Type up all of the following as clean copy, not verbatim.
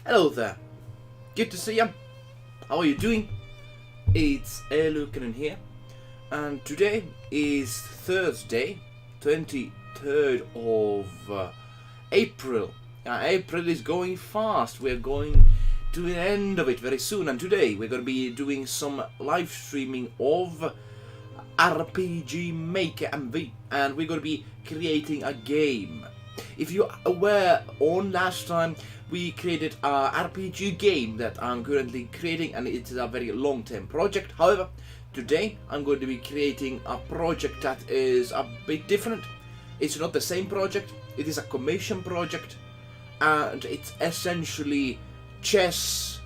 Hello there. Good to see you. How are you doing? It's eluukkanen here. And today is Thursday, 23rd of April. April is going fast. We're going to the end of it very soon. And today we're going to be doing some live streaming of RPG Maker MV. And we're going to be creating a game. If you're aware, on last time we created a RPG game that I'm currently creating, and it's a very long-term project. However, today I'm going to be creating a project that is a bit different. It's not the same project, it is a commission project, and it's essentially chess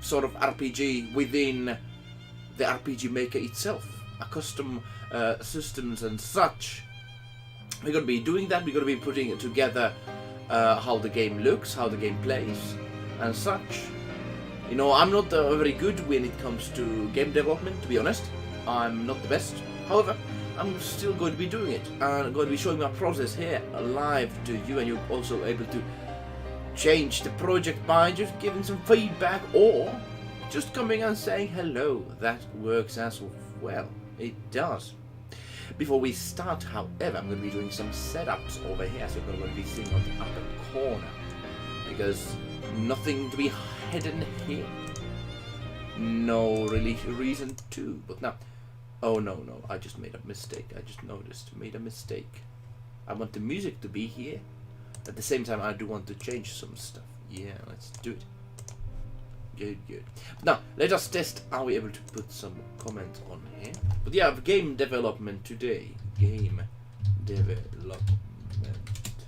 sort of RPG within the RPG Maker itself, a custom systems and such. We're going to be doing that. We're going to be putting it together how the game looks, how the game plays, and such. You know, I'm not very good when it comes to game development, to be honest. I'm not the best. However, I'm still going to be doing it. And I'm going to be showing my process here live to you, and you're also able to change the project by just giving some feedback or just coming and saying hello. That works as well. It does. Before we start, however, I'm going to be doing some setups over here, so we're going to be seeing on the upper corner, because nothing to be hidden here. No really reason to, but now, oh no, I just made a mistake. I just made a mistake. I want the music to be here. At the same time, I do want to change some stuff. Yeah, let's do it. Good. Now, let us test, are we able to put some comments on here? But yeah, game development today. Game development.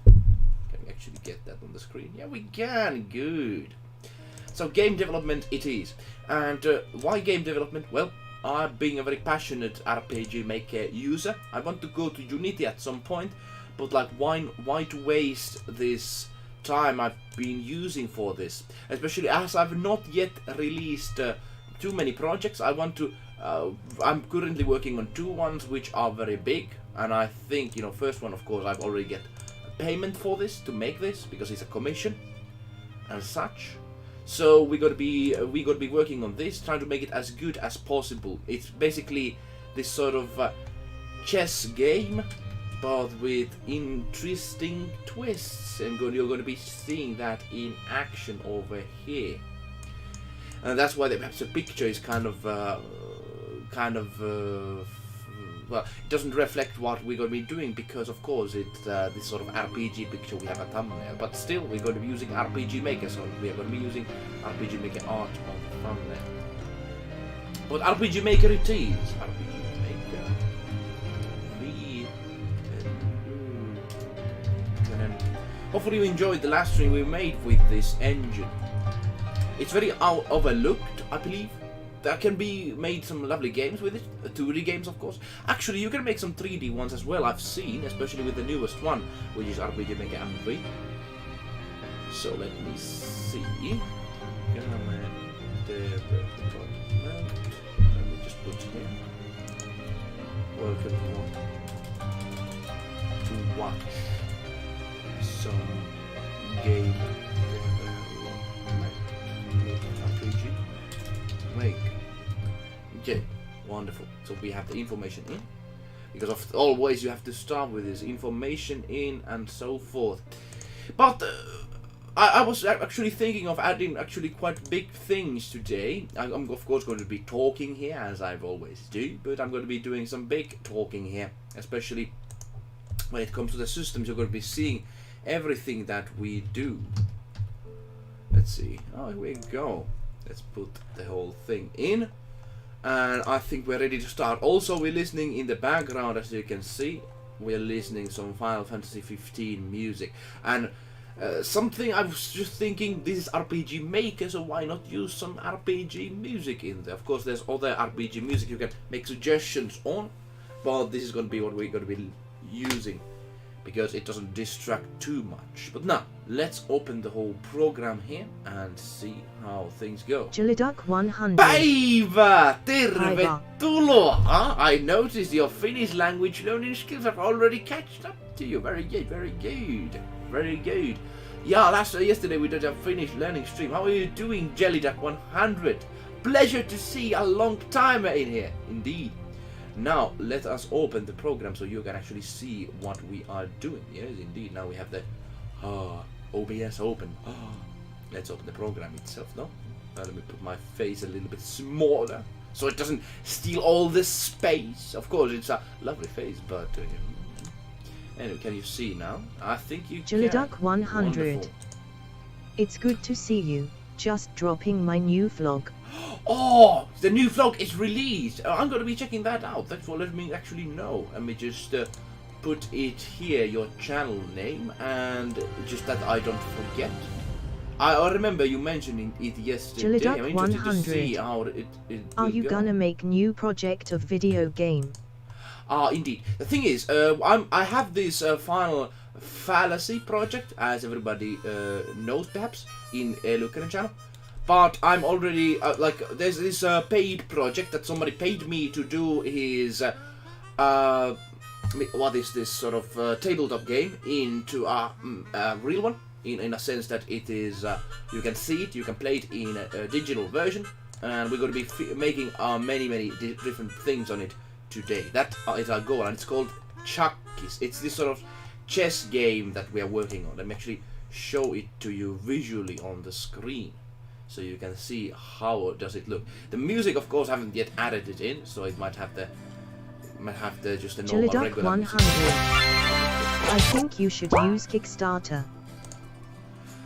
Can we actually get that on the screen? Yeah, we can. Good. So game development it is. And why game development? Well, I'm being a very passionate RPG Maker user. I want to go to Unity at some point, but like, why to waste this time I've been using for this, especially as I've not yet released too many projects. I want to I'm currently working on two ones which are very big, and I think, you know, first one, of course, I've already get payment for this to make this because it's a commission and such. So we're gonna be working on this, trying to make it as good as possible. It's basically this sort of chess game, but with interesting twists, and you're going to be seeing that in action over here. And that's why perhaps the picture is kind of well, it doesn't reflect what we're going to be doing, because of course it's this sort of RPG picture. We have a thumbnail, but still we're going to be using RPG Maker, so we are going to be using RPG Maker art on the thumbnail. But RPG Maker it is. RPG Maker. Hopefully you enjoyed the last stream we made with this engine. It's very overlooked, I believe. There can be made some lovely games with it, 2D games of course. Actually, you can make some 3D ones as well, I've seen, especially with the newest one, which is RPG Maker MV. So let me see. Let me just put here. Welcome to watch some game development RPG Make. Okay, wonderful. So we have the information in, because of always you have to start with this information in and so forth. But I was actually thinking of adding actually quite big things today. I'm of course going to be talking here, as I always do, but I'm going to be doing some big talking here, especially when it comes to the systems. You're going to be seeing everything that we do. Let's see. Oh, here we go. Let's put the whole thing in, and I think we're ready to start. Also, we're listening in the background, as you can see. We're listening some Final Fantasy 15 music, and something I was just thinking, this is RPG Maker, so why not use some RPG music in there? Of course, there's other RPG music you can make suggestions on, but this is going to be what we're going to be using, because it doesn't distract too much. But now, let's open the whole program here and see how things go. Juliduck 100. Päivä! Tervetuloa! I noticed your Finnish language learning skills have already catched up to you. Very good, very good. Very good. Yeah, yesterday we did a finished learning stream. How are you doing, JellyDuck100? Pleasure to see a long time in here, indeed. Now let us open the program so you can actually see what we are doing. Yes, indeed. Now we have the OBS open. Let's open the program itself. No, let me put my face a little bit smaller so it doesn't steal all this space. Of course, it's a lovely face, but. Anyway, can you see now? I think you can. JellyDuck100. It's good to see you. Just dropping my new vlog. Oh, the new vlog is released. I'm going to be checking that out. That's what let me actually know. Let me just put it here, your channel name, and just that I don't forget. I remember you mentioning it yesterday. I'm interested to see how it Are you gonna make new project of video game? Indeed. The thing is, I have this Final Fallacy project, as everybody knows perhaps, in eluukkanen channel. But I'm already, there's this paid project that somebody paid me to do his, what is this sort of tabletop game into a real one. In a sense that it is, you can see it, you can play it in a digital version. And we're going to be making many different things on it today. That is our goal, and it's called Chuckies. It's this sort of chess game that we are working on. Let me actually show it to you visually on the screen so you can see how does it look. The music, of course, haven't yet added it in, so it might have the just a normal regular music. I think you should use Kickstarter.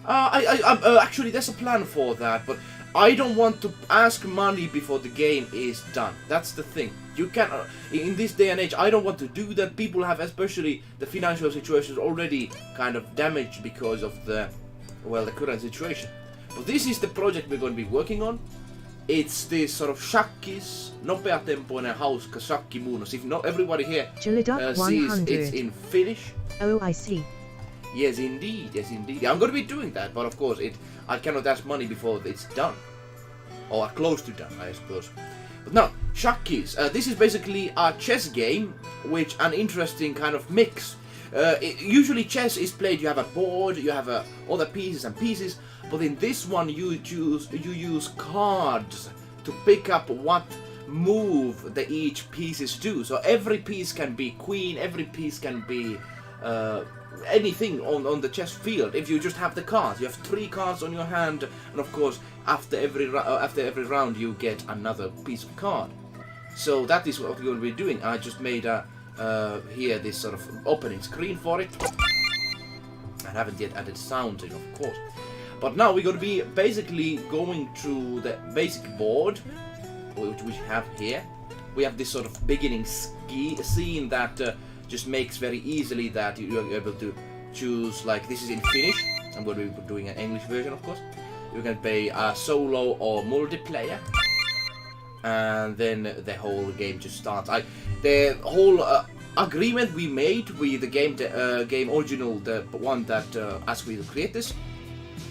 Actually, there's a plan for that, but I don't want to ask money before the game is done. That's the thing. You can, in this day and age, I don't want to do that. People have, especially the financial situation, already kind of damaged because of the current situation. But this is the project we're going to be working on. It's this sort of shakkis, nopeatempoinen, hauska shakkimuunnos. If not everybody here sees it's in Finnish. Oh, I see. Yes, indeed. Yes, indeed. I'm going to be doing that, but of course, I cannot ask money before it's done, or close to done, I suppose. But now, Shakkis. This is basically a chess game, which an interesting kind of mix. Usually, chess is played. You have a board, you have all the pieces and pieces, but in this one, you use cards to pick up what move each pieces do. So every piece can be queen. Every piece can be. Anything on the chess field. If you just have the cards, you have 3 cards on your hand, and of course after every round you get another piece of card. So that is what we're going to be doing. I just made here this sort of opening screen for it. I haven't yet added sounds in, of course. But now we're going to be basically going through the basic board, which we have here. We have this sort of beginning scene that just makes very easily that you are able to choose, like this is in Finnish. I'm going to be doing an English version, of course. You can play a solo or multiplayer, and then the whole game just starts. The whole agreement we made with the game original, the one that asked me to create this,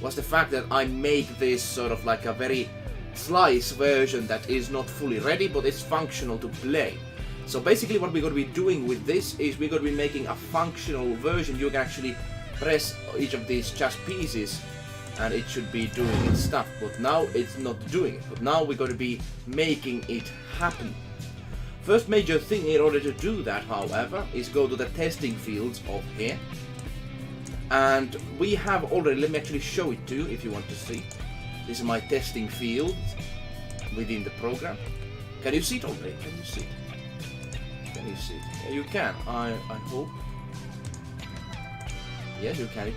was the fact that I make this sort of like a very slice version that is not fully ready, but it's functional to play. So basically what we're going to be doing with this is we're going to be making a functional version. You can actually press each of these chess pieces and it should be doing its stuff. But now it's not doing it. But now we're going to be making it happen. First major thing in order to do that, however, is go to the testing fields of here. And we have already, let me actually show it to you if you want to see. This is my testing fields within the program. Can you see it already? Can you see it? Can you see it? Yeah, you can. I hope. Yes, you can.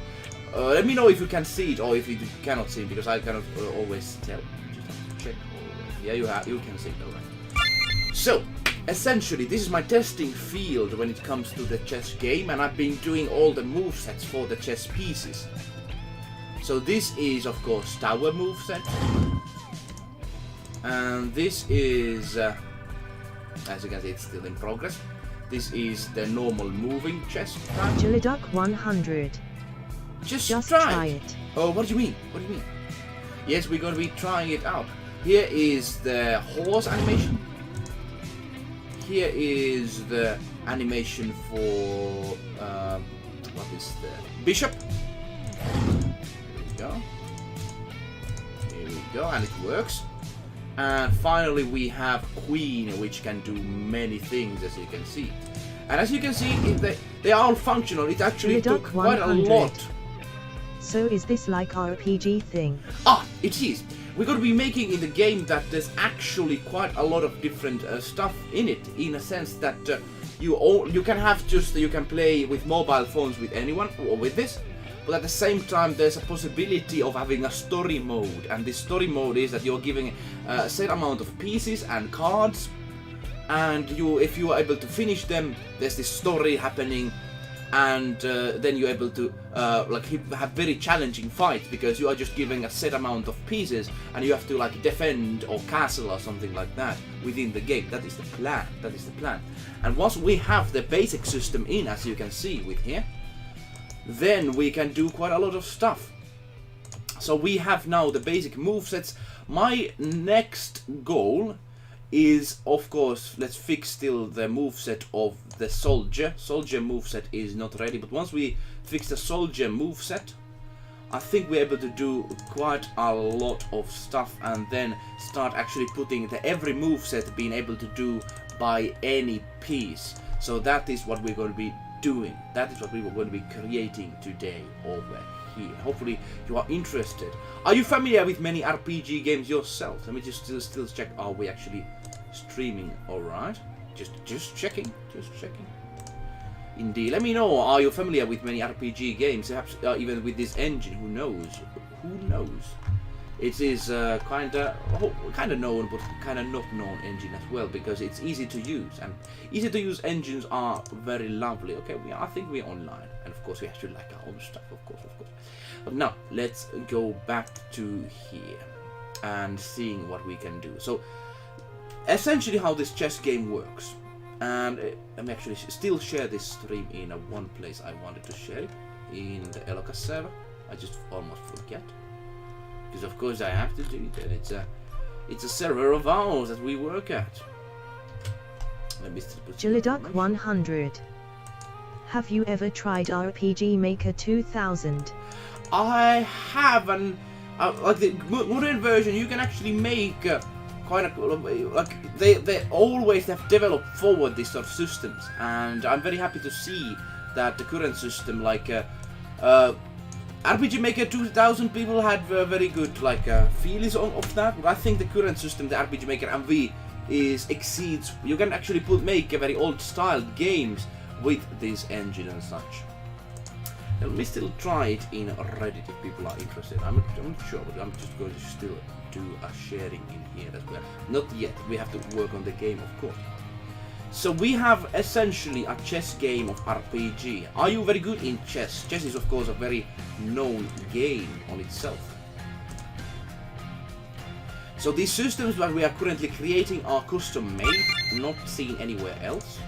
Let me know if you can see it or if you cannot see it, because I cannot always tell. Just have to check. Yeah, you can see it. Alright. So, essentially, this is my testing field when it comes to the chess game, and I've been doing all the movesets for the chess pieces. So this is, of course, tower moveset, and this is. As you can see, it's still in progress. This is the normal moving chess. JellyDuck100. Just try it. Oh, what do you mean? What do you mean? Yes, we're going to be trying it out. Here is the horse animation. Here is the animation for what is the bishop. go, and it works. And finally we have Queen, which can do many things, as you can see. And as you can see, they are all functional. It actually took quite a lot. So is this like RPG thing? Ah, it is. We're going to be making in the game that there's actually quite a lot of different stuff in it, in a sense that you can play with mobile phones with anyone or with this, but at the same time there's a possibility of having a story mode, and this story mode is that you're giving a set amount of pieces and cards, and if you are able to finish them, there's this story happening. And then you're able to have very challenging fights, because you are just giving a set amount of pieces and you have to like defend or castle or something like that within the game. That is the plan. That is the plan. And once we have the basic system in, as you can see with here, then we can do quite a lot of stuff. So we have now the basic movesets. My next goal is, of course, let's fix still the moveset of the soldier. Soldier moveset is not ready, but once we fix the soldier moveset, I think we're able to do quite a lot of stuff, and then start actually putting every moveset being able to do by any piece. So that is what we're going to be doing. That is what we were going to be creating today over here. Hopefully you are interested. Are you familiar with many RPG games yourself? Let me just still check. Are we actually streaming? All right. Just checking. Indeed. Let me know. Are you familiar with many RPG games? Perhaps even with this engine. Who knows? Who knows? It is kind of known, but kind of not known engine as well, because it's easy to use, and easy to use engines are very lovely. Okay, I think we're online, and of course we actually like our own stuff, of course. But now let's go back to here and seeing what we can do. So essentially, how this chess game works, and let me actually still share this stream in one place. I wanted to share it in the eluukkanen server. I just almost forget. Because of course I have to do it, and it's a server of ours that we work at. Let me still put Jiliduk 100. Have you ever tried RPG Maker 2000? I have, and like the modern version, you can actually make quite a like they always have developed forward these sort of systems, and I'm very happy to see that the current system, like RPG Maker 2000, people had very good feelings of that, but I think the current system, the RPG Maker MV, exceeds. You can actually make a very old style games with this engine and such. Let me still try it in Reddit if people are interested. I'm not sure, but I'm just going to still do a sharing in here as well. Not yet. We have to work on the game, of course. So we have essentially a chess game of RPG. Are you very good in chess? Chess is of course a very known game on itself. So these systems that we are currently creating are custom made, not seen anywhere else.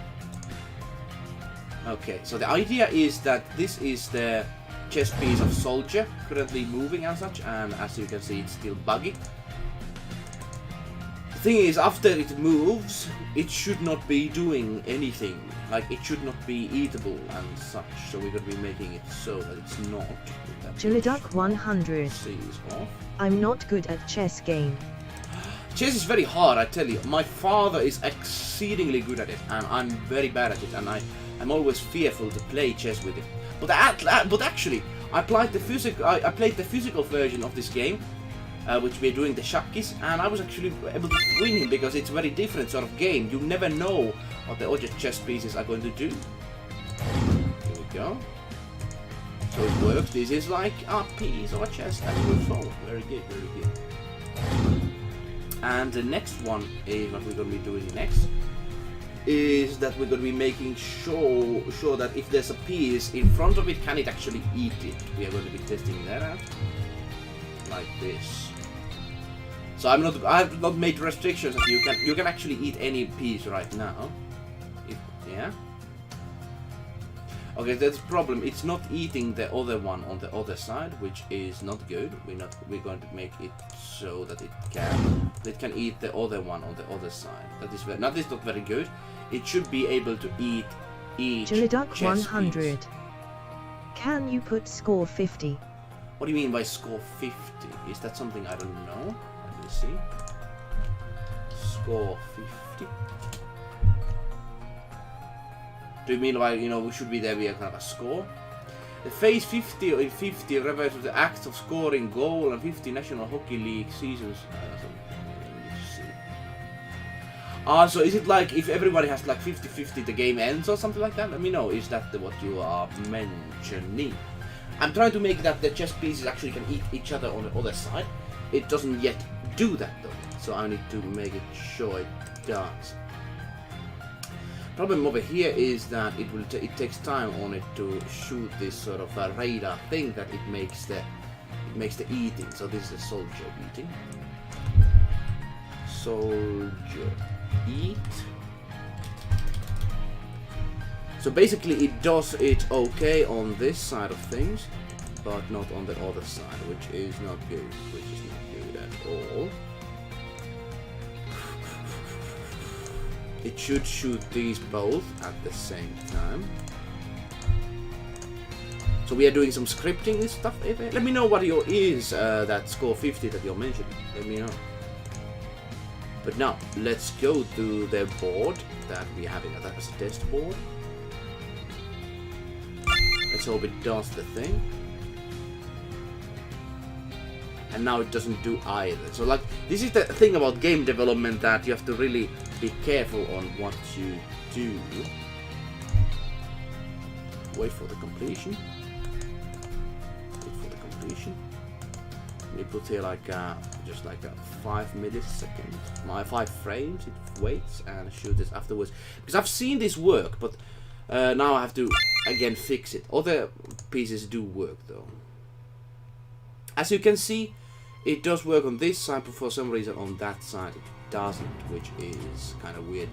Okay, so the idea is that this is the chess piece of soldier currently moving and such, and as you can see it's still buggy. The thing is, after it moves, it should not be doing anything. Like, it should not be eatable and such. So we're going to be making it so that it's not. Jiliduk 100. I'm not good at chess game. Chess is very hard, I tell you. My father is exceedingly good at it, and I'm very bad at it, and I'm always fearful to play chess with it. But actually, I played the physical version of this game, which we're doing the shakis, and I was actually able to win him, because it's a very different sort of game. You never know what the other chess pieces are going to do. Here we go. So it works. This is like a piece of a chess that we will solve. Very good, very good. And the next one is what we're going to be doing next. Is that we're going to be making sure that if there's a piece in front of it, can it actually eat it? We are going to be testing that out. Like this. So I have not made restrictions that you can actually eat any piece right now. Yeah. Okay, that's the problem. It's not eating the other one on the other side, which is not good. We're going to make it so that it can eat the other one on the other side. That is not very good. It should be able to eat each Jiliduk chess 100. piece. Can you put score 50? What do you mean by score 50? Is that something I don't know? me see. Score 50. Do you mean like, you know, should be there be a kind of a score? The phase 50 in 50 refers to the act of scoring goal and 50 National Hockey League seasons. So is it like if everybody has like 50-50 the game ends or something like that? Let me know, is that what you are mentioning? I'm trying to make that the chess pieces actually can eat each other on the other side. It doesn't yet do that though, so I need to make it sure it does. Problem over here is that it takes time on it to shoot this sort of radar thing that it makes the eating. So this is a soldier eating. Soldier eat. So basically it does it okay on this side of things, but not on the other side, which is not good. Which is not good at all. It should shoot these both at the same time. So we are doing some scripting and stuff. Let me know what your is that score 50 that you're mentioning. Let me know. But now let's go to the board that we're having as a test board. Let's hope it does the thing. And now it doesn't do either. So like this is the thing about game development, that you have to really be careful on what you do. Wait for the completion. Wait for the completion. We put here like just like 5 milliseconds, 5 frames. It waits and shoots it afterwards. Because I've seen this work, but now I have to again fix it. Other pieces do work though. As you can see, it does work on this side, but for some reason on that side it doesn't, which is kind of weird.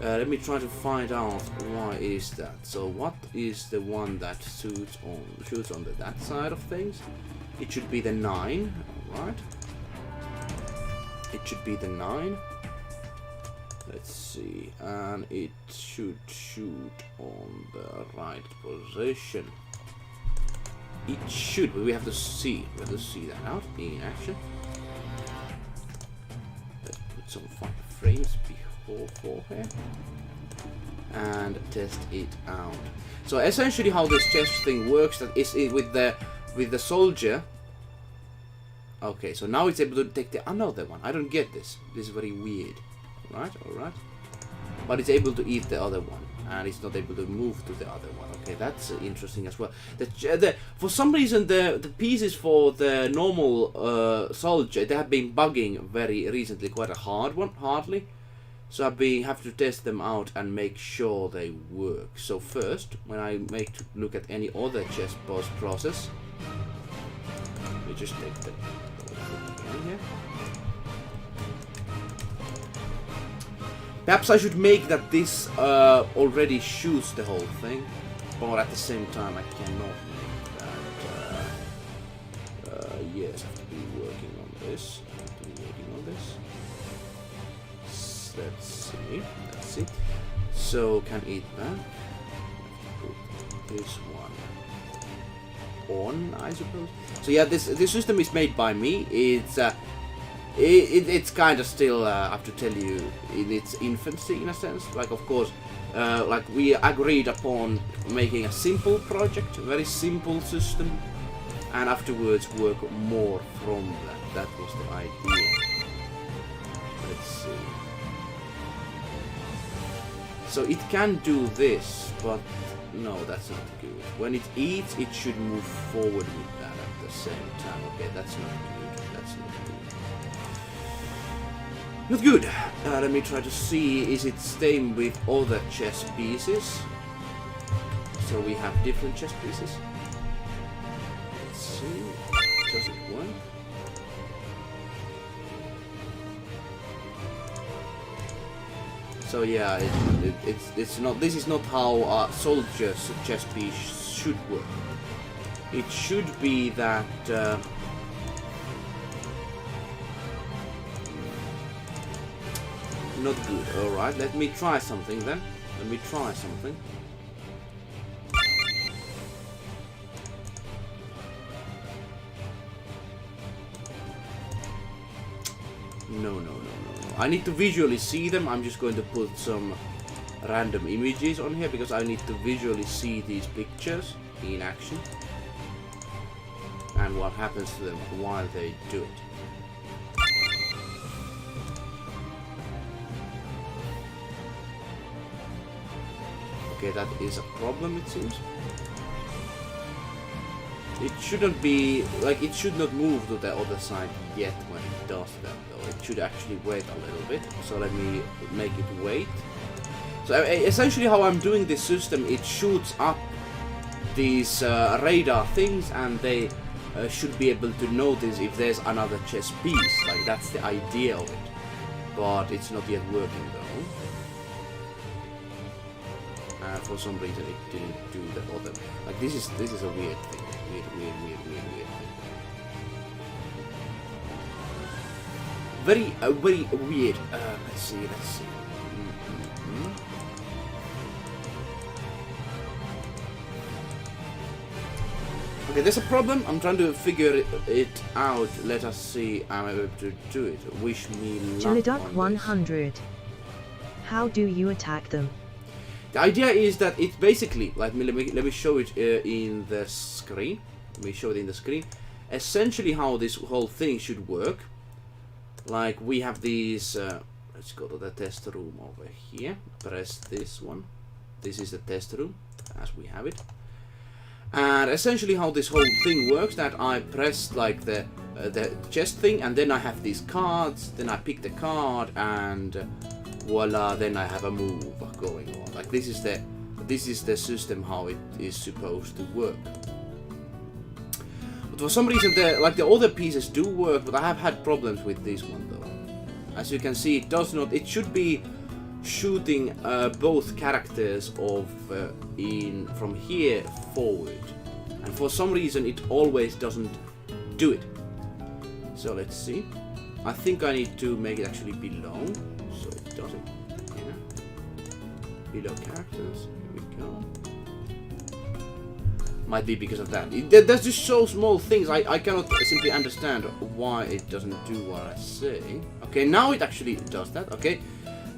Let me try to find out why is that. So what is the one that shoots on that side of things? It should be the 9, alright. It should be the 9. Let's see, and it should shoot on the right position. It should, but we have to see. We have to see that out in action. Let's put some 5 frames before here and test it out. So essentially, how this chess thing works, that is with the soldier. Okay, so now it's able to take the another one. I don't get this. This is very weird. All right. But it's able to eat the other one, and it's not able to move to the other one. Okay, that's interesting as well. For some reason, the pieces for the normal soldier, they have been bugging very recently, quite hardly. So I have to test them out and make sure they work. So first, when I look at any other chess process, we just take the here. Perhaps I should make that this already shoots the whole thing, but at the same time I cannot make that. Yes, I have to be working on this. Let's see. That's it. So can eat that. Put this one on, I suppose. So yeah, this system is made by me. It's kind of still, I have to tell you, in its infancy in a sense. Like, of course, like we agreed upon making a simple project, a very simple system, and afterwards work more from that. That was the idea. Let's see. So it can do this, but no, that's not good. When it eats, it should move forward with that at the same time. Okay, that's not good. That's not good. Not good. Let me try to see, is it same with other chess pieces? So we have different chess pieces. Let's see. Does it work? So yeah, it's not. This is not how a soldier's chess piece should work. It should be that. Not good. All right. Let me try something then. Let me try something. No. I need to visually see them. I'm just going to put some random images on here because I need to visually see these pictures in action and what happens to them while they do it. Okay, that is a problem, it seems. It shouldn't be, like, it should not move to the other side yet when it does that, though. It should actually wait a little bit. So let me make it wait. So essentially how I'm doing this system, it shoots up these radar things, and they should be able to notice if there's another chess piece. Like, that's the idea of it. But it's not yet working, though. For some reason it didn't do the other. Like, this is a weird thing. Weird thing. Very weird. Let's see. Okay, there's a problem. I'm trying to figure it out. Let us see. I'm able to do it. Wish me luck. Jeliduck 100. How do you attack them? The idea is that it's basically, like, let me show it in the screen. Let me show it in the screen. Essentially how this whole thing should work. Like, we have these, let's go to the test room over here. Press this one. This is the test room, as we have it. And essentially how this whole thing works, that I press, like, the chest thing, and then I have these cards, then I pick the card, and voila, then I have a move going on. Like, this is the system how it is supposed to work. But for some reason, the other pieces do work, but I have had problems with this one, though. As you can see, it does not. It should be shooting both characters from here forward, and for some reason it always doesn't do it. So let's see. I think I need to make it actually below, so it does it. Yeah. Below characters. Here we go. Might be because of that. There's just so small things. I cannot simply understand why it doesn't do what I say. Okay, now it actually does that. Okay.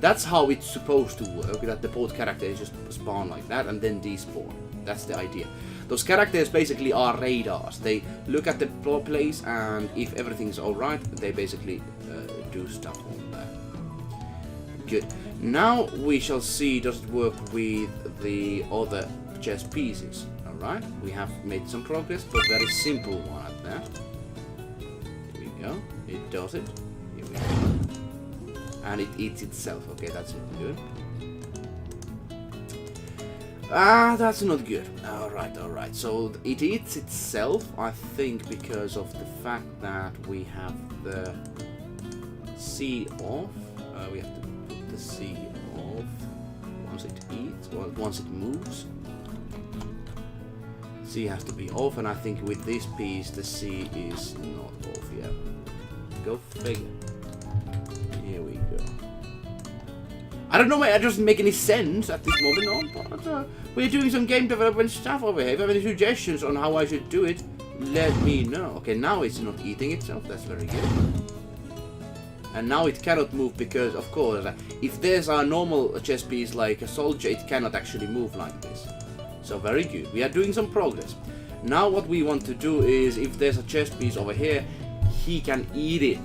That's how it's supposed to work, that the both characters just spawn like that and then despawn. That's the idea. Those characters basically are radars. They look at the place, and if everything's alright, they basically do stuff on there. Good. Now we shall see, does it work with the other chess pieces. Alright, we have made some progress, but very simple one at that. Here we go. It does it. Here we go. And it eats itself. Okay, that's not good. That's not good. Alright. So it eats itself, I think, because of the fact that we have the C off. We have to put the C off once it eats, or once it moves. C has to be off, and I think with this piece the C is not off yet. Go figure. Here we go. I don't know, it doesn't make any sense at this moment, no, but we're doing some game development stuff over here. If you have any suggestions on how I should do it, let me know. Okay, now it's not eating itself, that's very good. And now it cannot move because, of course, if there's a normal chess piece like a soldier, it cannot actually move like this. So very good, we are doing some progress. Now what we want to do is, if there's a chess piece over here, he can eat it.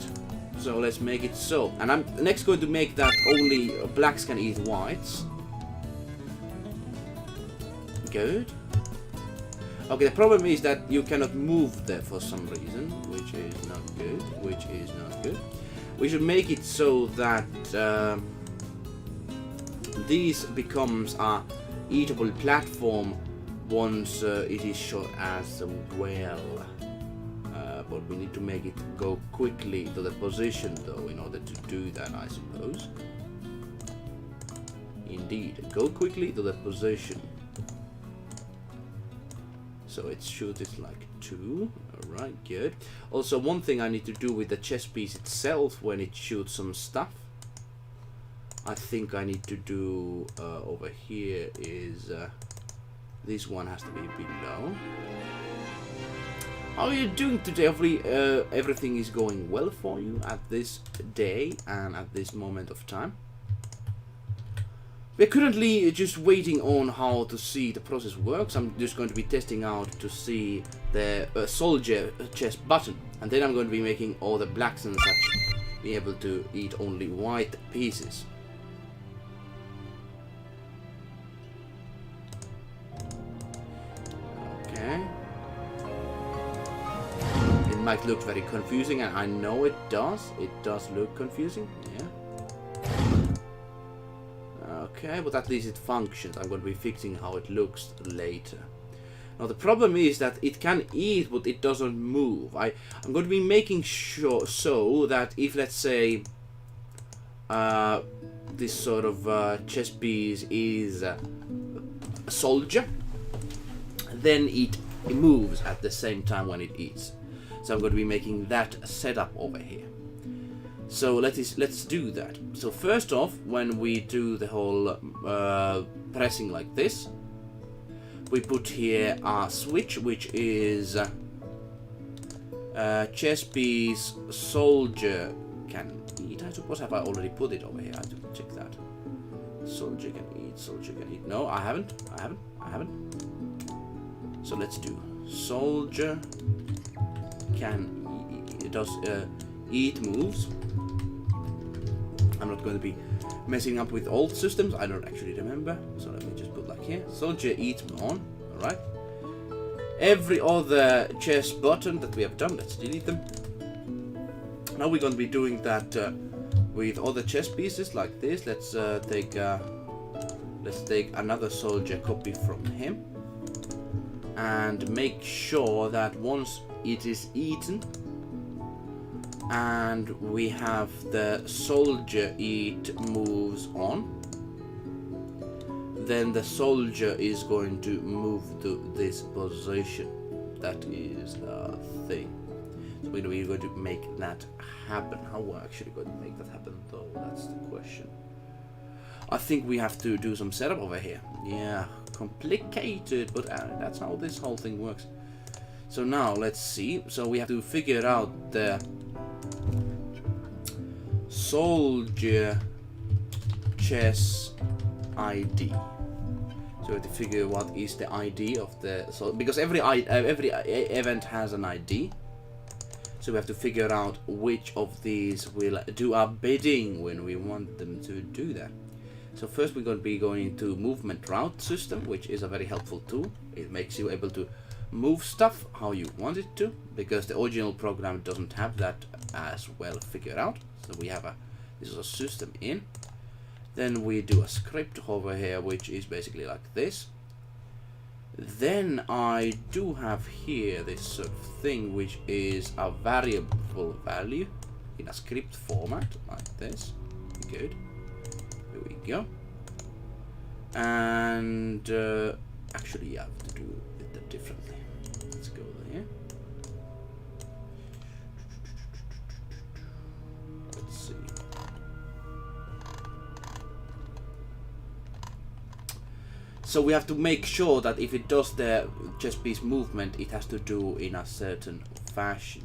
So let's make it so. And I'm next going to make that only blacks can eat whites. Good. Okay, the problem is that you cannot move there for some reason, which is not good. We should make it so that this becomes a eatable platform once it is shot as well. But we need to make it go quickly to the position, though, in order to do that, I suppose. Indeed, go quickly to the position. So it shoots like 2. Alright, good. Also, one thing I need to do with the chess piece itself when it shoots some stuff, I think I need to do over here is this one has to be below. How are you doing today? Hopefully everything is going well for you at this day and at this moment of time. We're currently just waiting on how to see the process works. I'm just going to be testing out to see the soldier chest button, and then I'm going to be making all the blacks and such be able to eat only white pieces. Okay. It might look very confusing, and I know it does. It does look confusing, yeah. Okay, but at least it functions. I'm going to be fixing how it looks later. Now the problem is that it can eat, but it doesn't move. I'm going to be making sure so that if, let's say, this sort of chess piece is a soldier, then it moves at the same time when it eats. So I'm going to be making that setup over here. So let's do that. So first off, when we do the whole pressing like this, we put here a switch, which is chess piece soldier can eat. I suppose have I already put it over here? I have to check that. Soldier can eat. Soldier can eat. No, I haven't. So let's do soldier can eat. It does eat moves. I'm not going to be messing up with old systems. I don't actually remember. So let me just put like here. Soldier eat on. Alright. Every other chess button that we have done, let's delete them. Now we're going to be doing that with other chess pieces like this. Let's take another soldier copy from him. And make sure that once it is eaten, and we have the soldier eat moves on, then the soldier is going to move to this position. That is a thing. So we're going to make that happen. How are we actually going to make that happen though? That's the question. I think we have to do some setup over here. Yeah, complicated, but that's how this whole thing works. So now let's see. So we have to figure out the soldier chess ID. So we have to figure what is the ID of the because every event has an ID. So we have to figure out which of these will do our bidding when we want them to do that. So first we're going to be going into movement route system, which is a very helpful tool. It makes you able to move stuff how you want it to, because the original program doesn't have that as well figured out. So we have this is a system in. Then we do a script over here, which is basically like this. Then I do have here this sort of thing, which is a variable value in a script format like this. Good. Here we go. And actually I have to do it differently. Let's go there. Let's see. So we have to make sure that if it does the chess piece movement, it has to do in a certain fashion.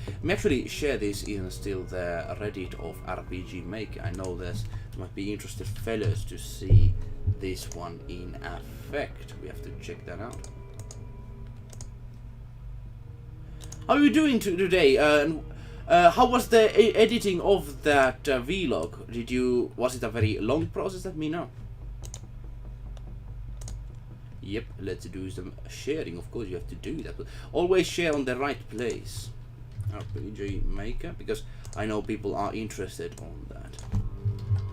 Let me actually share this in still the Reddit of RPG Maker. I know there might be interested fellows to see this one in effect. We have to check that out. How are you doing today? How was the editing of that vlog? Was it a very long process? Let me know. Yep, let's do some sharing. Of course you have to do that, but always share on the right place. RPG Maker, because I know people are interested on that.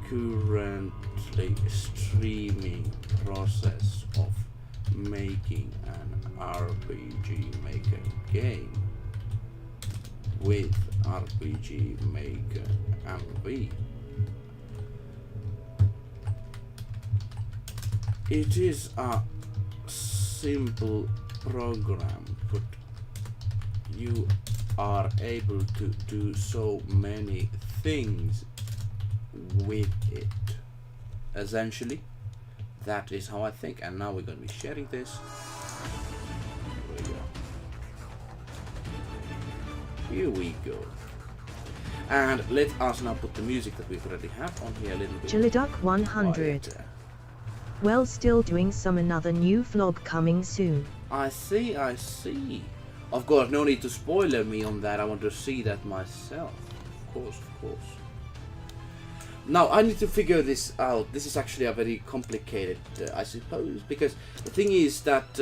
Currently streaming process of making an RPG Maker game with RPG Maker MV. It is a simple program, but you are able to do so many things with it. Essentially, that is how I think. And now we're going to be sharing this. There we go. Here we go. And let us now put the music that we already have on here a little bit. Jiliduck 100. Well, still doing some another new vlog coming soon. I see, I see. Of course, no need to spoiler me on that. I want to see that myself. Of course, of course. Now, I need to figure this out. This is actually a very complicated, I suppose, because the thing is that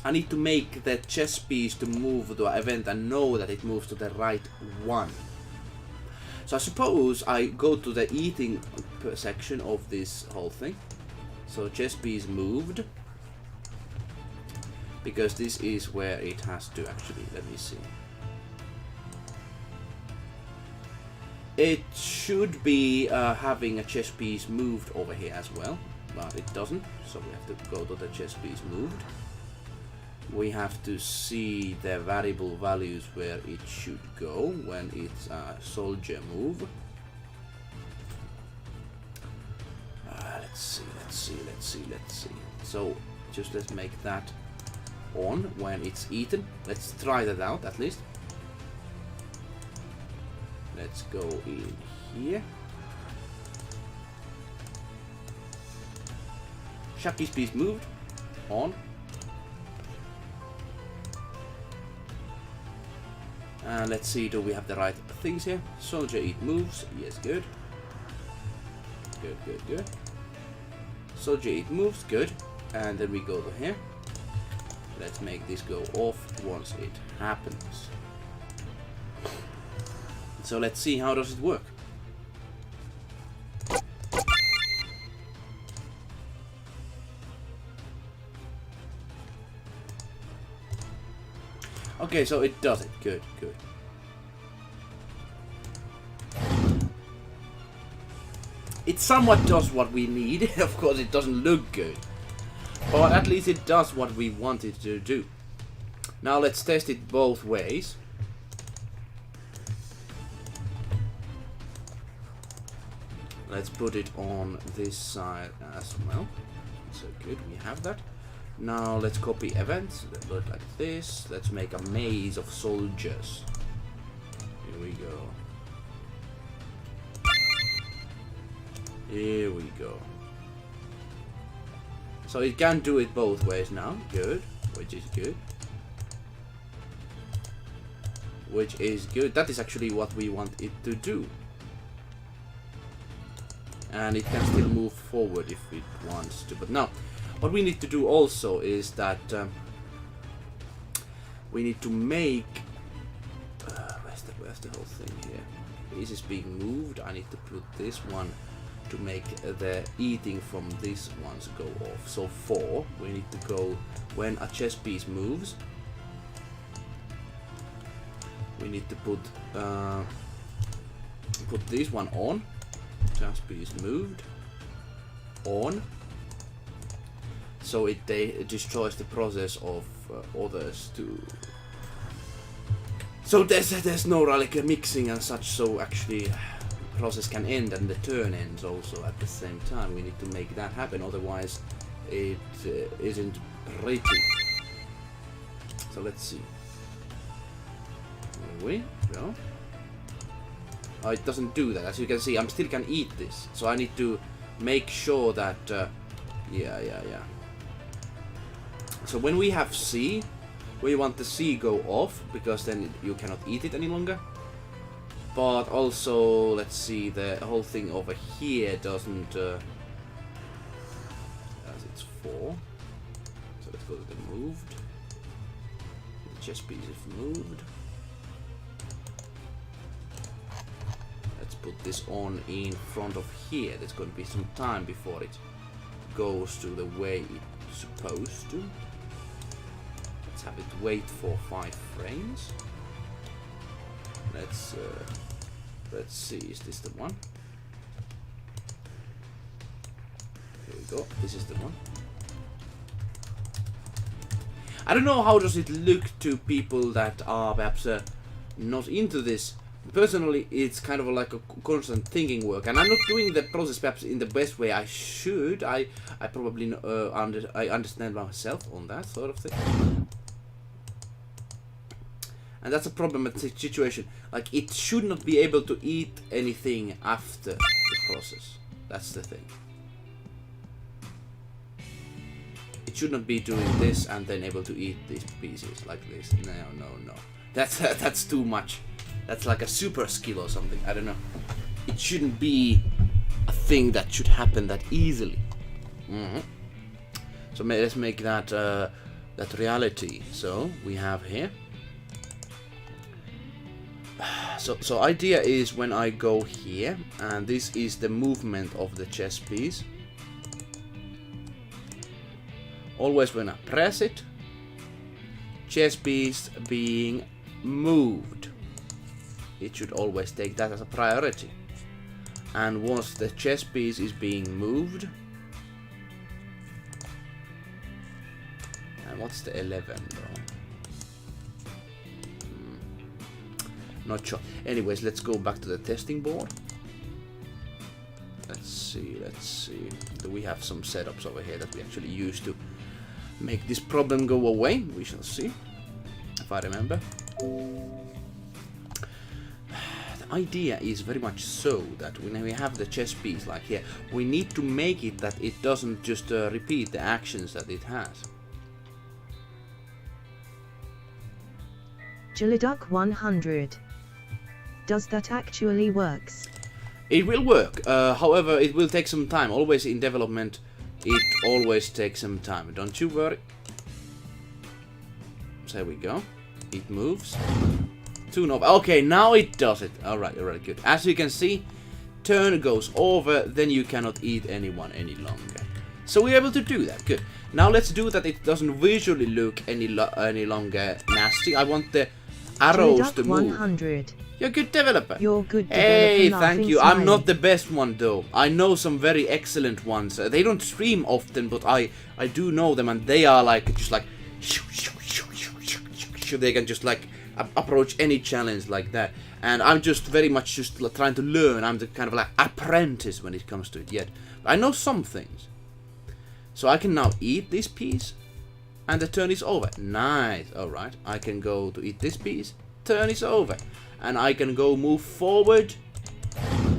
I need to make the chess piece to move to the event and know that it moves to the right one. So I suppose I go to the eating section of this whole thing. So chess piece moved. Because this is where it has to actually, let me see. It should be having a chess piece moved over here as well, but it doesn't, so we have to go to the chess piece moved. We have to see the variable values where it should go when it's a soldier move. Let's see. So just let's make that on when it's eaten. Let's try that out at least. Let's go in here. Shakis piece moved. On. And let's see, do we have the right things here? Soldier eat moves. Yes, good. Good. Soldier eat moves. Good. And then we go to here. Let's make this go off once it happens. So let's see how does it work. Okay, so it does it. Good. It somewhat does what we need. Of course, it doesn't look good. But at least it does what we want it to do. Now let's test it both ways. Let's put it on this side as well. So good, we have that. Now let's copy events that look like this. Let's make a maze of soldiers. Here we go. Here we go. So it can do it both ways now. Good. Which is good. Which is good. That is actually what we want it to do. And it can still move forward if it wants to. But now, what we need to do also is that we need to make... where's the whole thing here? This is being moved. I need to put this one to make the eating from these ones go off. So 4, we need to go when a chess piece moves. We need to put this one on. Chess piece moved on. So it destroys the process of others to. So there's no like mixing and such. So actually. Process can end and the turn ends also at the same time. We need to make that happen, otherwise it isn't pretty. So let's see. There we go. Oh, it doesn't do that. As you can see, I still can eat this. So I need to make sure that yeah. So when we have C, we want the C go off because then you cannot eat it any longer. But also, let's see, the whole thing over here doesn't, as it's 4. So let's go to the moved. The chess piece is moved. Let's put this on in front of here. There's going to be some time before it goes to the way it's supposed to. Let's have it wait for 5 frames. Let's see, is this the one? Here we go, this is the one. I don't know how does it look to people that are perhaps not into this. Personally, it's kind of like a constant thinking work, and I'm not doing the process perhaps in the best way I should. I probably I understand myself on that sort of thing. And that's a problematic situation. Like, it should not be able to eat anything after the process. That's the thing. It should not be doing this and then able to eat these pieces like this. No. That's too much. That's like a super skill or something. I don't know. It shouldn't be a thing that should happen that easily. So let's make that that reality. So we have here. So idea is when I go here, and this is the movement of the chess piece. Always when I press it, chess piece being moved. It should always take that as a priority. And once the chess piece is being moved, and what's the 11 though? Not sure. Anyways, let's go back to the testing board. Let's see. Do we have some setups over here that we actually use to make this problem go away? We shall see, if I remember. The idea is very much so that when we have the chess piece like here, we need to make it that it doesn't just repeat the actions that it has. Jeliduck 100. Does that actually works? It will work, however it will take some time. Always in development, it always takes some time. Don't you worry. So there we go. It moves. Okay, now it does it. Alright, good. As you can see, turn goes over, then you cannot eat anyone any longer. So we're able to do that. Good. Now let's do that it doesn't visually look any longer nasty. I want the arrows to move. 100. You're a good developer. You're good developer. Hey, thank you. Smiley. I'm not the best one though. I know some very excellent ones. They don't stream often, but I do know them, and they are like just like they can just like approach any challenge like that. And I'm just very much just trying to learn. I'm the kind of like apprentice when it comes to it yet. But I know some things. So I can now eat this piece, and the turn is over. Nice. All right. I can go to eat this piece. Turn is over. And I can go move forward,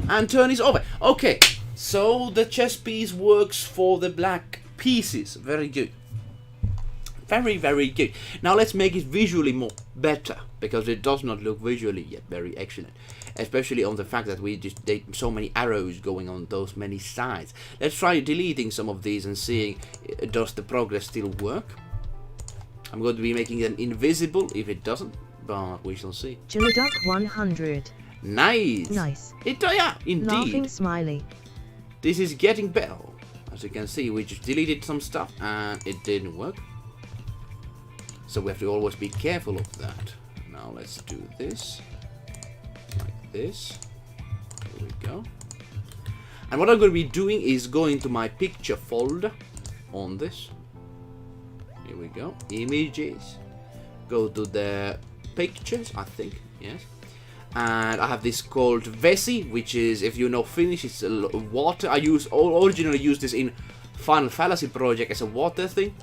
and turn is over. Okay, so the chess piece works for the black pieces. Very good. Very good. Now let's make it visually more better, because it does not look visually yet very excellent. Especially on the fact that we just did so many arrows going on those many sides. Let's try deleting some of these and seeing does the progress still work. I'm going to be making them invisible if it doesn't. But we shall see. Jeliduck 100. Nice. Yeah, indeed. Laughing smiley. This is getting better. As you can see, we just deleted some stuff and it didn't work. So we have to always be careful of that. Now let's do this. Like this. There we go. And what I'm going to be doing is going to my picture folder on this. Here we go. Images. Go to the pictures, I think, yes. And I have this called Vesi, which is, if you know Finnish, it's water. I originally used this in Final Fallacy project as a water thing,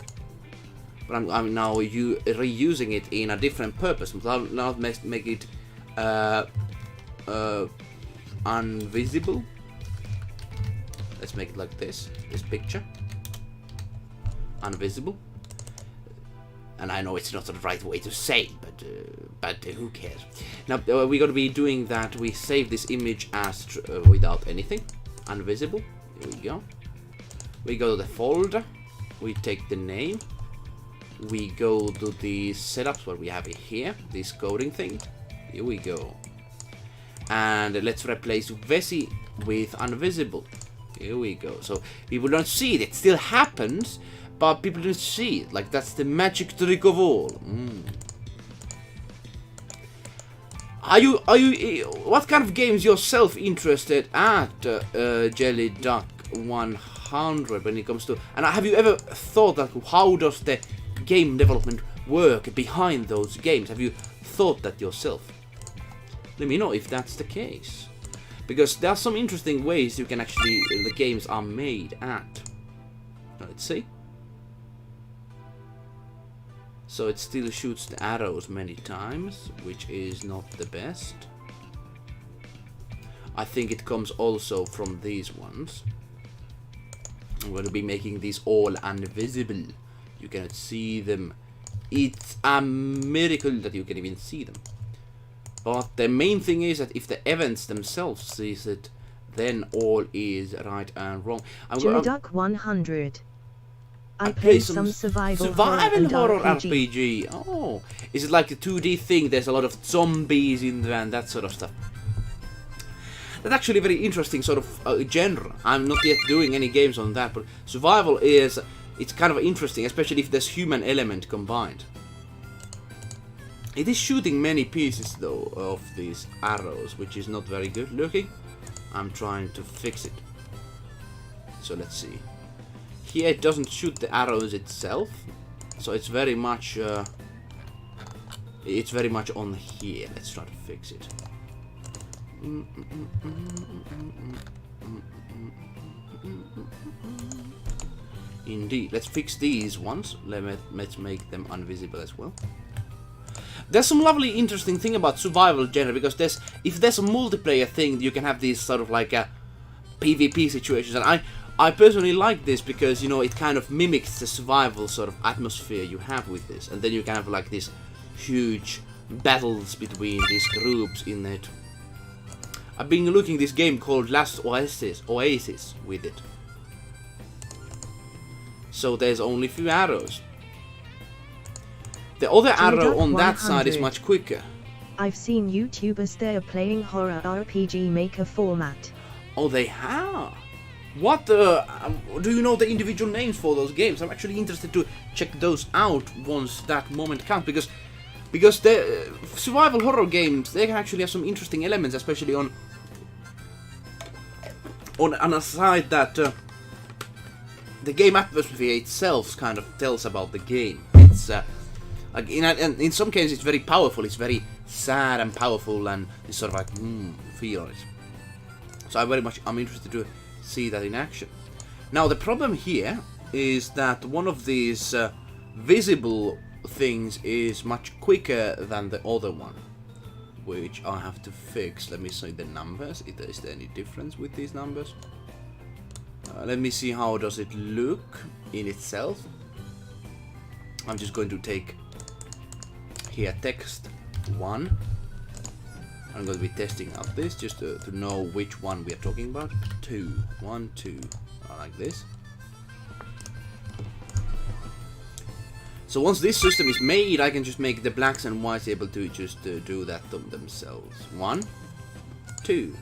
but I'm now reusing it in a different purpose. I'll now make it invisible. Let's make it like this picture, invisible. And I know it's not the right way to say, but who cares? Now we're going to be doing that. We save this image as without anything, invisible. Here we go. We go to the folder. We take the name. We go to the setups where we have it here. This coding thing. Here we go. And let's replace Vesi with invisible. Here we go. So people don't see it. It still happens. But people don't see it. Like, that's the magic trick of all. Are you? What kind of games yourself interested at, Jeliduck 100 when it comes to? And have you ever thought that how does the game development work behind those games? Have you thought that yourself? Let me know if that's the case, because there are some interesting ways you can actually the games are made at. Let's see. So it still shoots the arrows many times, which is not the best. I think it comes also from these ones. I'm going to be making these all invisible. You cannot see them. It's a miracle that you can even see them. But the main thing is that if the events themselves sees it, then all is right and wrong. Duck 100. I play some survival horror RPG. Oh, is it like a 2D thing? There's a lot of zombies in there and that sort of stuff. That's actually a very interesting sort of genre. I'm not yet doing any games on that, but survival is, it's kind of interesting, especially if there's human element combined. It is shooting many pieces though of these arrows, which is not very good looking. I'm trying to fix it. So let's see. Here it doesn't shoot the arrows itself, so it's very much on here. Let's try to fix it. Indeed, let's fix these ones. Let's make them invisible as well. There's some lovely interesting thing about survival genre, because if there's a multiplayer thing, you can have these sort of like PvP situations, and I personally like this because, you know, it kind of mimics the survival sort of atmosphere you have with this, and then you can have like these huge battles between these groups in it. I've been looking at this game called Last Oasis with it. So there's only few arrows. The other arrow on that side is much quicker. I've seen YouTubers there playing horror RPG Maker format. Oh, they have? What do you know the individual names for those games? I'm actually interested to check those out once that moment comes, because the survival horror games, they can actually have some interesting elements, especially on a side that the game atmosphere itself kind of tells about the game. It's in some cases it's very powerful. It's very sad and powerful, and you sort of like feel it. So I'm interested to see that in action. Now the problem here is that one of these visible things is much quicker than the other one, which I have to fix. Let me see the numbers. Is there any difference with these numbers? Let me see how does it look in itself. I'm just going to take here text 1. I'm going to be testing out this just to know which one we are talking about. 2, 1, 2, like this. So once this system is made, I can just make the blacks and whites able to just do that themselves. 1, 2.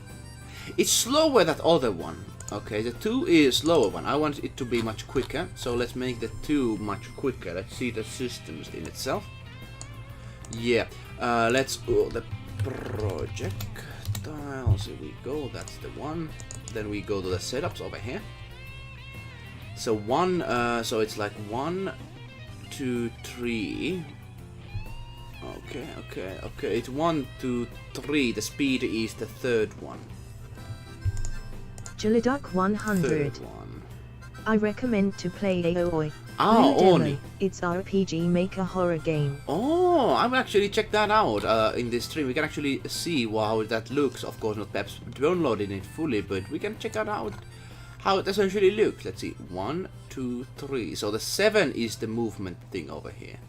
It's slower that other one. Okay, the 2 is slower one. I want it to be much quicker, so let's make the 2 much quicker. Let's see the systems in itself. Yeah, let's go the projectiles. Here we go. That's the one. Then we go to the setups over here. So so it's like 1, 2, 3. Okay. It's 1, 2, 3. The speed is the third one. Duck 100. Third one. I recommend to play Aoi. Oni. It's RPG Maker horror game. Oh, I will actually check that out in this stream. We can actually see how that looks. Of course, not perhaps downloading it fully, but we can check out how it essentially looks. Let's see. 1, 2, 3. So the 7 is the movement thing over here.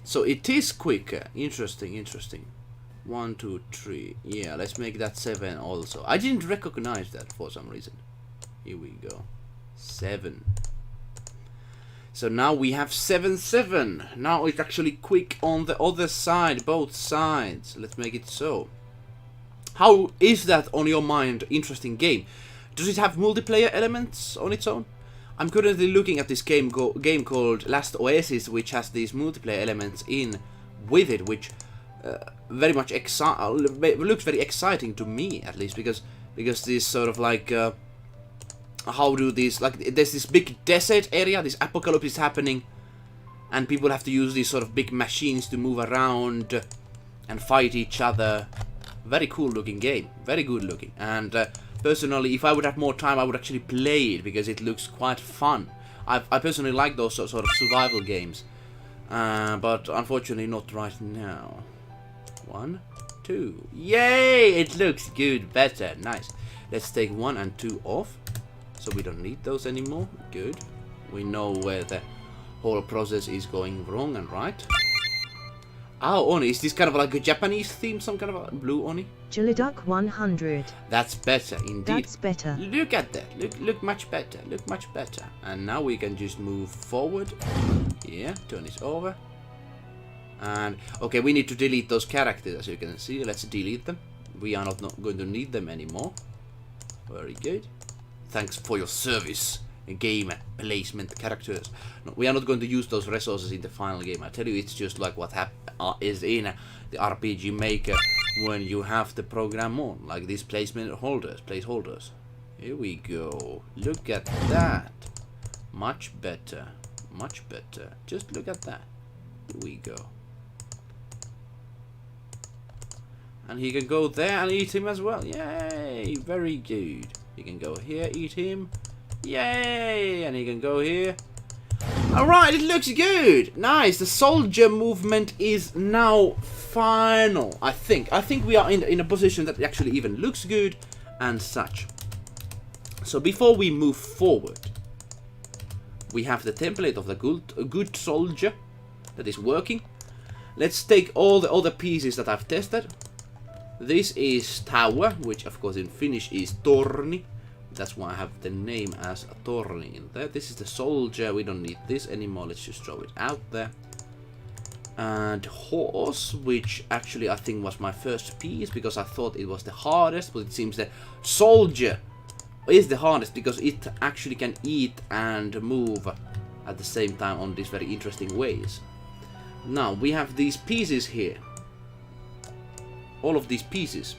So it is quicker. Interesting. 1, 2, 3. Yeah, let's make that 7 also. I didn't recognize that for some reason. Here we go. 7. So now we have 7, 7. Now it's actually quick on the other side, both sides. Let's make it so. How is that on your mind? Interesting game. Does it have multiplayer elements on its own? I'm currently looking at this game called Last Oasis, which has these multiplayer elements in with it, which very much looks very exciting to me, at least, because this sort of like how do these, like, there's this big desert area, this apocalypse is happening, and people have to use these sort of big machines to move around and fight each other. Very cool looking game, very good looking, and personally, if I would have more time, I would actually play it because it looks quite fun. I personally like those sort of survival games. But unfortunately not right now. 1, 2. Yay! It looks good. Better. Nice. Let's take 1 and 2 off. So we don't need those anymore. Good. We know where the whole process is going wrong and right. Oh, Oni. Is this kind of like a Japanese theme? Some kind of a blue Oni? Jiliduk 100. That's better, indeed. That's better. Look at that. Look much better. Look much better. And now we can just move forward. Yeah, turn this over. And, okay, we need to delete those characters, as you can see. Let's delete them. We are not going to need them anymore. Very good. Thanks for your service. Game placement characters. No, we are not going to use those resources in the final game. I tell you, it's just like what is in the RPG Maker when you have the program on, like these placeholders. Here we go. Look at that. Much better. Much better. Just look at that. Here we go. And he can go there and eat him as well. Yay! Very good. He can go here, eat him. Yay! And he can go here. Alright, it looks good. Nice. The soldier movement is now final. I think we are in a position that actually even looks good and such. So before we move forward, we have the template of the good soldier that is working. Let's take all the other pieces that I've tested. This is tower, which of course in Finnish is torni. That's why I have the name as a torni in there. This is the soldier. We don't need this anymore. Let's just throw it out there. And horse, which actually I think was my first piece because I thought it was the hardest, but it seems the soldier is the hardest because it actually can eat and move at the same time on these very interesting ways. Now we have these pieces here. All of these pieces.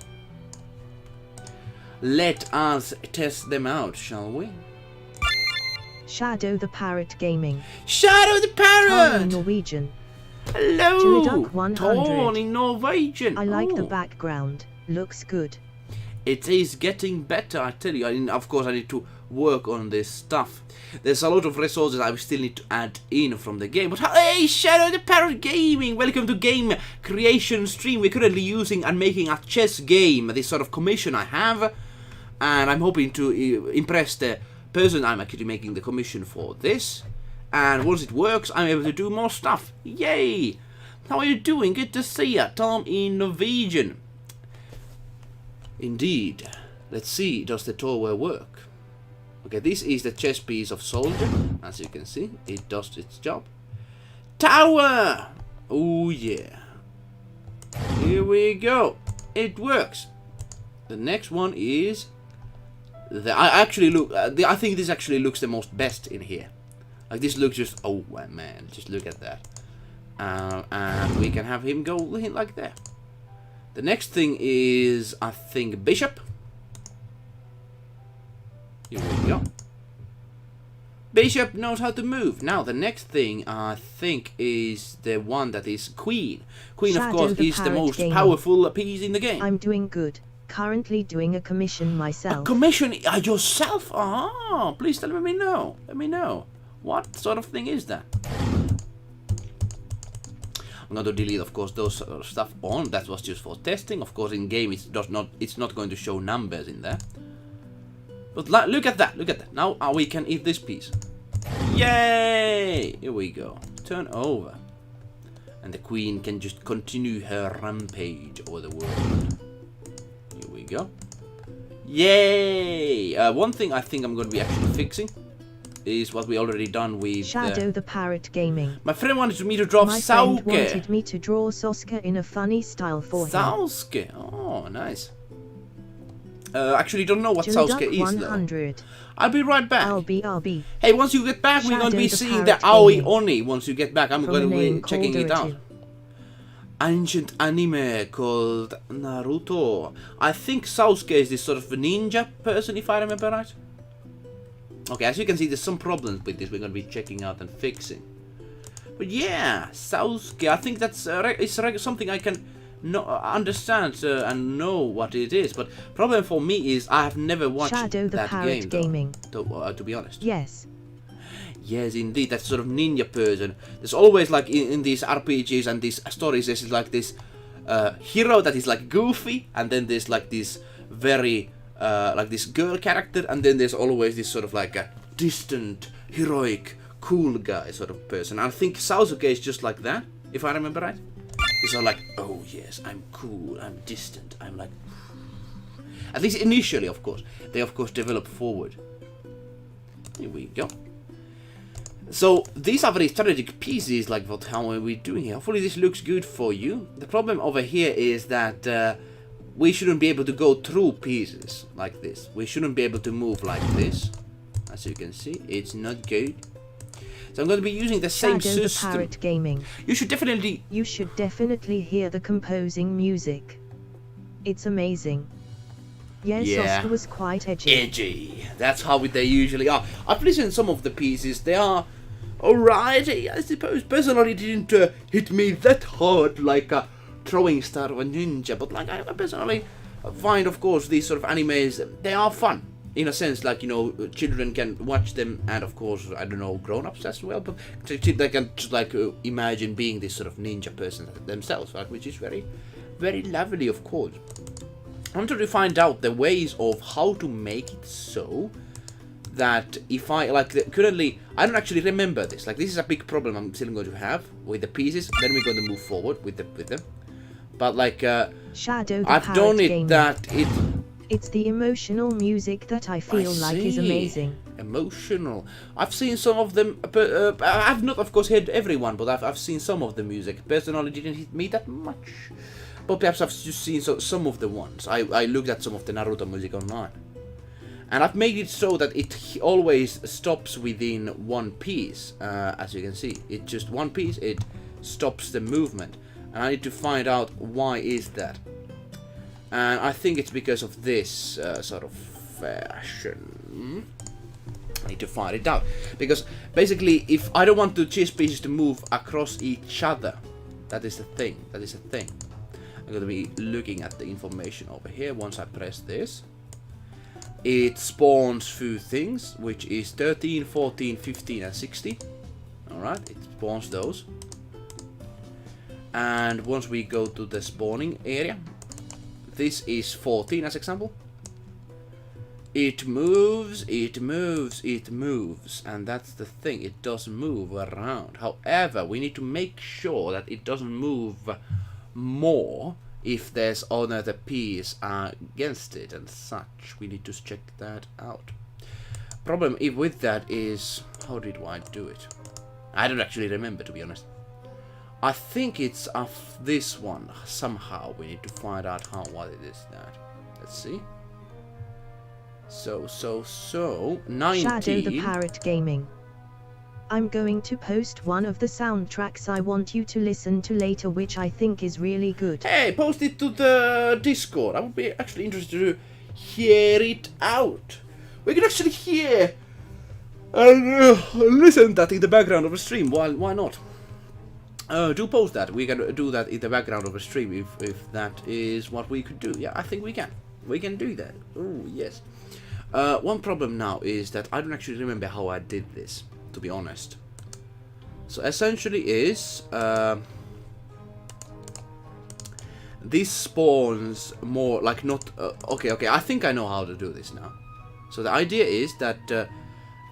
Let us test them out, shall we? Shadow the Parrot Gaming. Shadow the Parrot! Tony Norwegian. Hello! Jiliduk 100. Tony Norwegian. I like the background. Looks good. It is getting better, I tell you. Of course, I need to work on this stuff. There's a lot of resources I still need to add in from the game. But hey, Shadow the Parrot Gaming! Welcome to Game Creation Stream. We're currently using and making a chess game. This sort of commission I have. And I'm hoping to impress the person I'm actually making the commission for this. And once it works, I'm able to do more stuff. Yay! How are you doing? Good to see you. Tom in Norwegian. Indeed. Let's see, does the tower work? Okay, this is the chess piece of soldier. As you can see, it does its job. Tower! Oh yeah. Here we go. It works. The next one is... I think this actually looks the most best in here. Like this looks just... Oh man, just look at that. And we can have him go like that. The next thing is, I think, bishop. Here we go. Bishop knows how to move. Now, the next thing, I think, is the one that is queen. Queen, of course, is the most powerful piece in the game. I'm doing good. Currently doing a commission myself. A commission yourself? Ah, please let me know. Let me know. What sort of thing is that? I'm going to delete, of course, those stuff on. That was just for testing. Of course, in game, it's not going to show numbers in there. But look at that. Look at that. Now we can eat this piece. Yay! Here we go. Turn over. And the queen can just continue her rampage over the world. Here we go. Yay! One thing I think I'm going to be actually fixing is what we already done with Shadow the Parrot Gaming. My friend wanted me to draw Sauke. My friend wanted me to draw Soska in a funny style for him. Sauke. Oh, nice. Actually don't know what Sauke is 100. Though. I'll be right back. I'll be. Hey, once you get back, we're going to be seeing the Aoi Oni. Once you get back, I'm going to be checking it out. Ancient anime called Naruto. I think Sasuke is this sort of a ninja person, if I remember right. Okay, as you can see, there's some problems with this we're going to be checking out and fixing. But yeah, Sasuke, I think that's something I can understand and know what it is. But problem for me is I have never watched Shadow the that Parrot game, Gaming. To be honest. Yes. Yes, indeed, that sort of ninja person. There's always like in these RPGs and these stories, there's like this hero that is like goofy, and then there's like this very like this girl character, and then there's always this sort of like a distant, heroic, cool guy sort of person. I think Sasuke is just like that, if I remember right. He's sort of like, oh yes, I'm cool, I'm distant, I'm like... At least initially, of course. They of course develop forward. Here we go. So these are very strategic pieces, like how are we doing here? Hopefully this looks good for you. The problem over here is that we shouldn't be able to go through pieces like this. We shouldn't be able to move like this. As you can see, it's not good. So I'm going to be using the same system. The Parrot Gaming. You should definitely hear the composing music. It's amazing. Yes, yeah. Oscar was quite edgy. Edgy. That's how they usually are. I've listened to some of the pieces. They are alright, I suppose. Personally, it didn't hit me that hard like a throwing star of a ninja. But like I personally find, of course, these sort of animes, they are fun. In a sense, like, you know, children can watch them, and of course, I don't know, grown-ups as well. But they can just like imagine being this sort of ninja person themselves, like, which is very, very lovely, of course. I'm trying to find out the ways of how to make it so that if I, like, currently, I don't actually remember this. Like, this is a big problem I'm still going to have with the pieces. Then we're going to move forward with them. But, like, Shadow the I've done it Gaming. that it... It's the emotional music that I feel like is amazing. Emotional. I've seen some of them, I've not, of course, heard everyone, but I've seen some of the music. Personally, didn't hit me that much. But perhaps I've just seen some of the ones. I looked at some of the Naruto music online. And I've made it so that it always stops within one piece. As you can see, it's just one piece, it stops the movement. And I need to find out why is that. And I think it's because of this sort of fashion. I need to find it out. Because basically, if I don't want the chess pieces to move across each other, that is the thing. I'm going to be looking at the information over here. Once I press this, it spawns few things, which is 13, 14, 15, and 16. Alright, it spawns those. And once we go to the spawning area, this is 14 as example. It moves, and that's the thing, it does move around. However, we need to make sure that it doesn't move more if there's another piece against it and such. We need to check that out. Problem with that is, how did I do it? I don't actually remember, to be honest. I think it's of this one. Somehow we need to find out what it is that. Let's see. So 19. Shadow the Parrot Gaming. I'm going to post one of the soundtracks I want you to listen to later, which I think is really good. Hey, post it to the Discord. I would be actually interested to hear it out. We can actually hear and listen that in the background of the stream. Why not? Do post that. We can do that in the background of the stream if that is what we could do. Yeah, I think we can. We can do that. Oh, yes. One problem now is that I don't actually remember how I did this, to be honest. So essentially is this spawns more like not okay, I think I know how to do this now. So the idea is that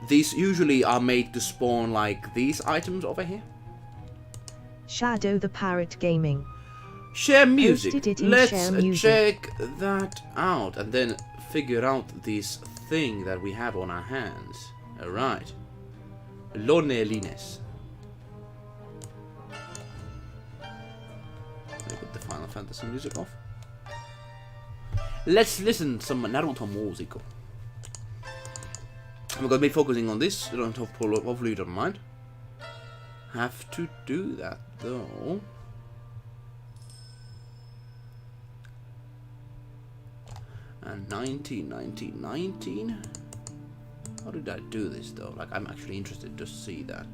these usually are made to spawn like these items over here. Shadow the Parrot Gaming. Share music. Let's share music. check that out and then figure out this thing that we have on our hands. Alright. Loneliness. Let me put the Final Fantasy music off. Let's listen to some Naruto music. I'm gonna be focusing on this. Hopefully you don't mind. Have to do that though. And 19. How did I do this though? Like, I'm actually interested to see that.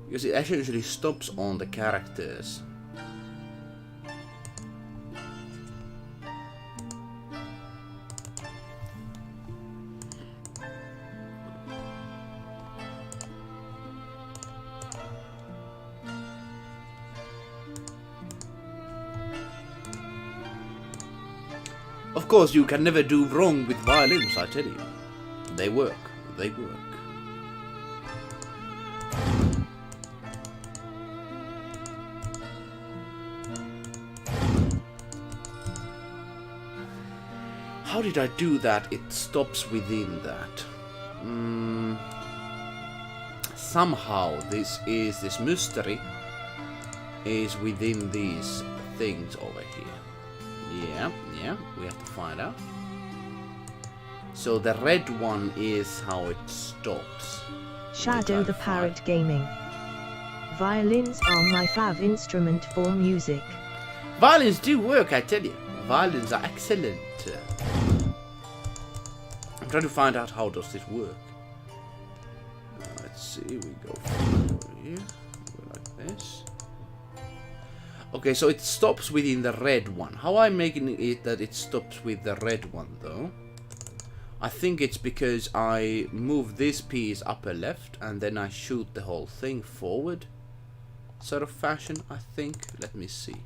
Because it actually stops on the characters. Of course, you can never do wrong with violins, I tell you. They work. They work. How did I do that? It stops within that. Somehow this mystery is within these things over here. Yeah, we have to find out. So the red one is how it stops. Shadow the Parrot Gaming. Violins are my fav instrument for music. Violins do work, I tell you. Violins are excellent. I'm trying to find out how does this work. Let's see, we go here, go like this. Okay, so it stops within the red one. How am I making it that it stops with the red one though? I think it's because I move this piece upper left and then I shoot the whole thing forward. Sort of fashion, I think. Let me see.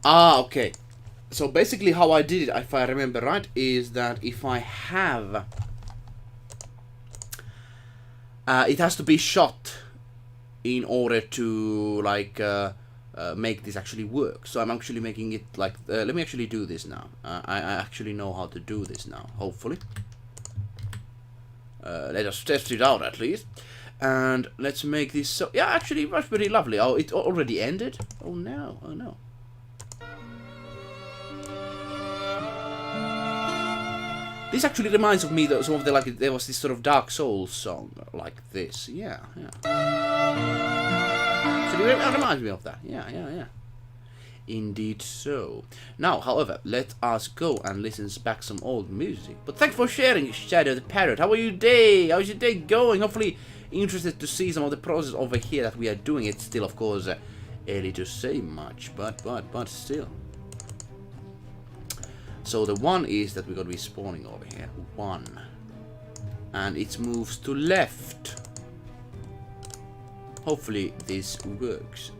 Ah, okay. So basically how I did it, if I remember right, is that if I have... it has to be shot in order to, like, make this actually work. So I'm actually making it like... let me actually do this now. I actually know how to do this now, hopefully. Let us test it out at least. And let's make this so... Yeah, actually, that's pretty lovely. Oh, it already ended? Oh no, oh no. This actually reminds of me that some of the, like, there was this sort of Dark Souls song like this. Yeah. Actually, it reminds me of that. Yeah. Indeed so. Now, however, let us go and listen back some old music. But thanks for sharing, Shadow the Parrot. How are you day? How's your day going? Hopefully interested to see some of the process over here that we are doing. It's still, of course, early to say much, but still. So the one is that we're going to be spawning over here. 1. And it moves to left. Hopefully this works.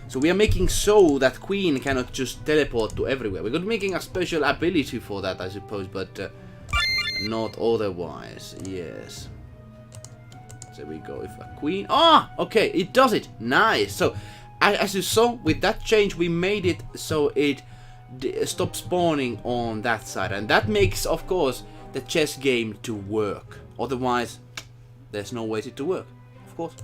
So we are making so that Queen cannot just teleport to everywhere. We're going to be making a special ability for that, I suppose, but not otherwise. Yes. So we go if a Queen... Ah! Okay, it does it. Nice. So, as you saw, with that change, we made it so it... stop spawning on that side, and that makes, of course, the chess game to work. Otherwise, there's no way to work, of course.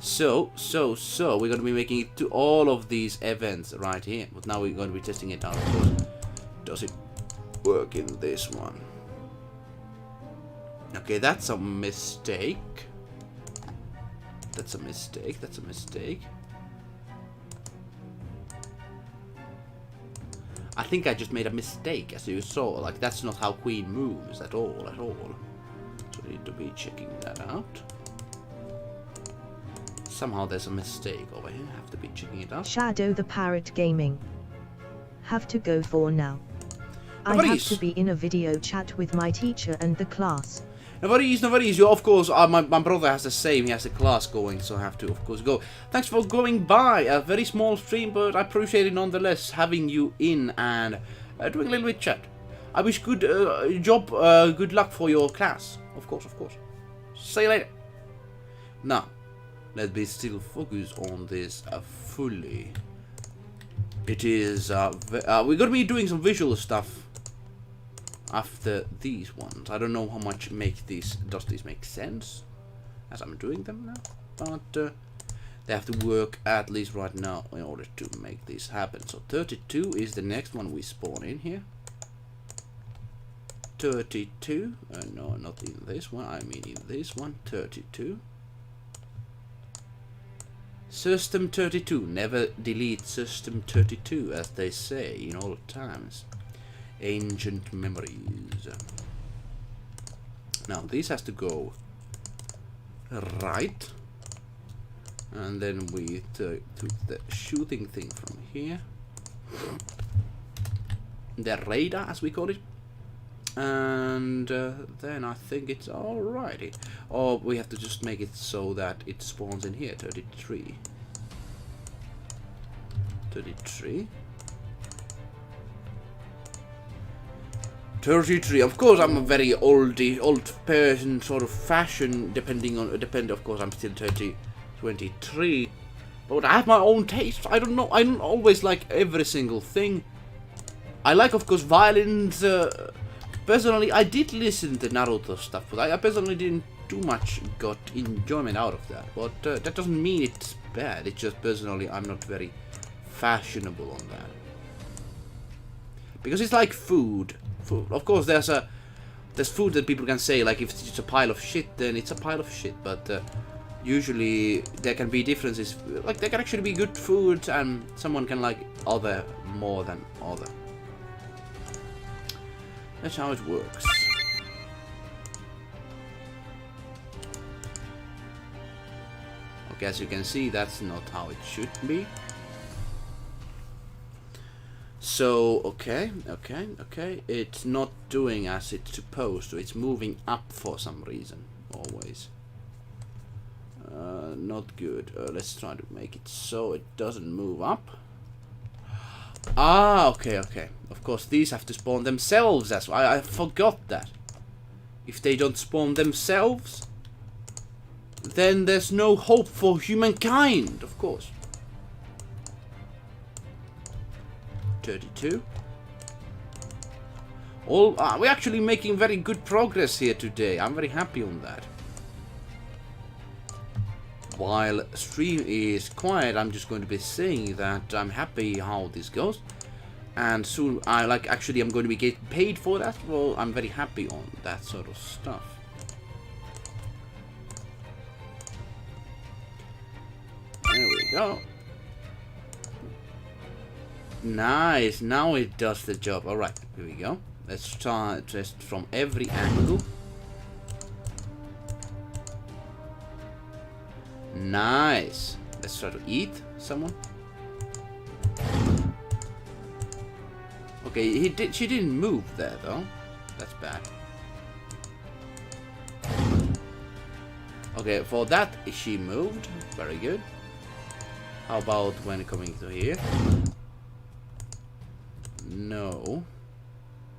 So we're going to be making it to all of these events right here. But now we're going to be testing it out, of course. Does it work in this one? Okay, that's a mistake. That's a mistake. That's a mistake. I think I just made a mistake, as you saw. Like, that's not how Queen moves at all, So we need to be checking that out. Somehow there's a mistake over here. I have to be checking it out. Shadow the Parrot Gaming. Have to go for now. I have to be in a video chat with my teacher and the class. No worries. You, of course, my brother has the same. He has a class going, so I have to, of course, go. Thanks for going by. A very small stream, but I appreciate it nonetheless, having you in and doing a little bit chat. I wish good good luck for your class. Of course. See you later. Now, let's be still focused on this fully. It is, we're going to be doing some visual stuff after these ones. I don't know how much does this make sense as I'm doing them now, but they have to work at least right now in order to make this happen. So 32 is the next one we spawn in here. 32, no, not in this one, I mean in this one. 32. System 32, never delete System 32, as they say in old times. Ancient memories. Now this has to go right, and then we took the shooting thing from here, the radar as we call it, and then I think it's alrighty. Or we have to just make it so that it spawns in here. 33. 33. Of course, I'm a very old person, sort of fashion, of course, I'm still 23. But I have my own taste. I don't know. I don't always like every single thing. I like, of course, violins. Personally, I did listen to Naruto stuff, but I personally didn't too much got enjoyment out of that. But that doesn't mean it's bad. It's just personally, I'm not very fashionable on that. Because it's like food. Of course, there's food that people can say, like, if it's a pile of shit, then it's a pile of shit. But usually there can be differences. Like, there can actually be good food, and someone can like other more than other. That's how it works. Okay, as you can see, that's not how it should be. So, okay, it's not doing as it's supposed to. It's moving up for some reason, always. Not good. Let's try to make it so it doesn't move up. Ah, okay. Of course, these have to spawn themselves as well. I forgot that. If they don't spawn themselves, then there's no hope for humankind, of course. 32. We're actually making very good progress here today. I'm very happy on that. While stream is quiet, I'm just going to be saying that I'm happy how this goes. And soon, I'm going to be getting paid for that. Well, I'm very happy on that sort of stuff. There we go. Nice, now it does the job. Alright, here we go. Let's try just from every angle. Nice. Let's try to eat someone. Okay, she didn't move there though. That's bad. Okay, for that she moved. Very good. How about when coming to here? No,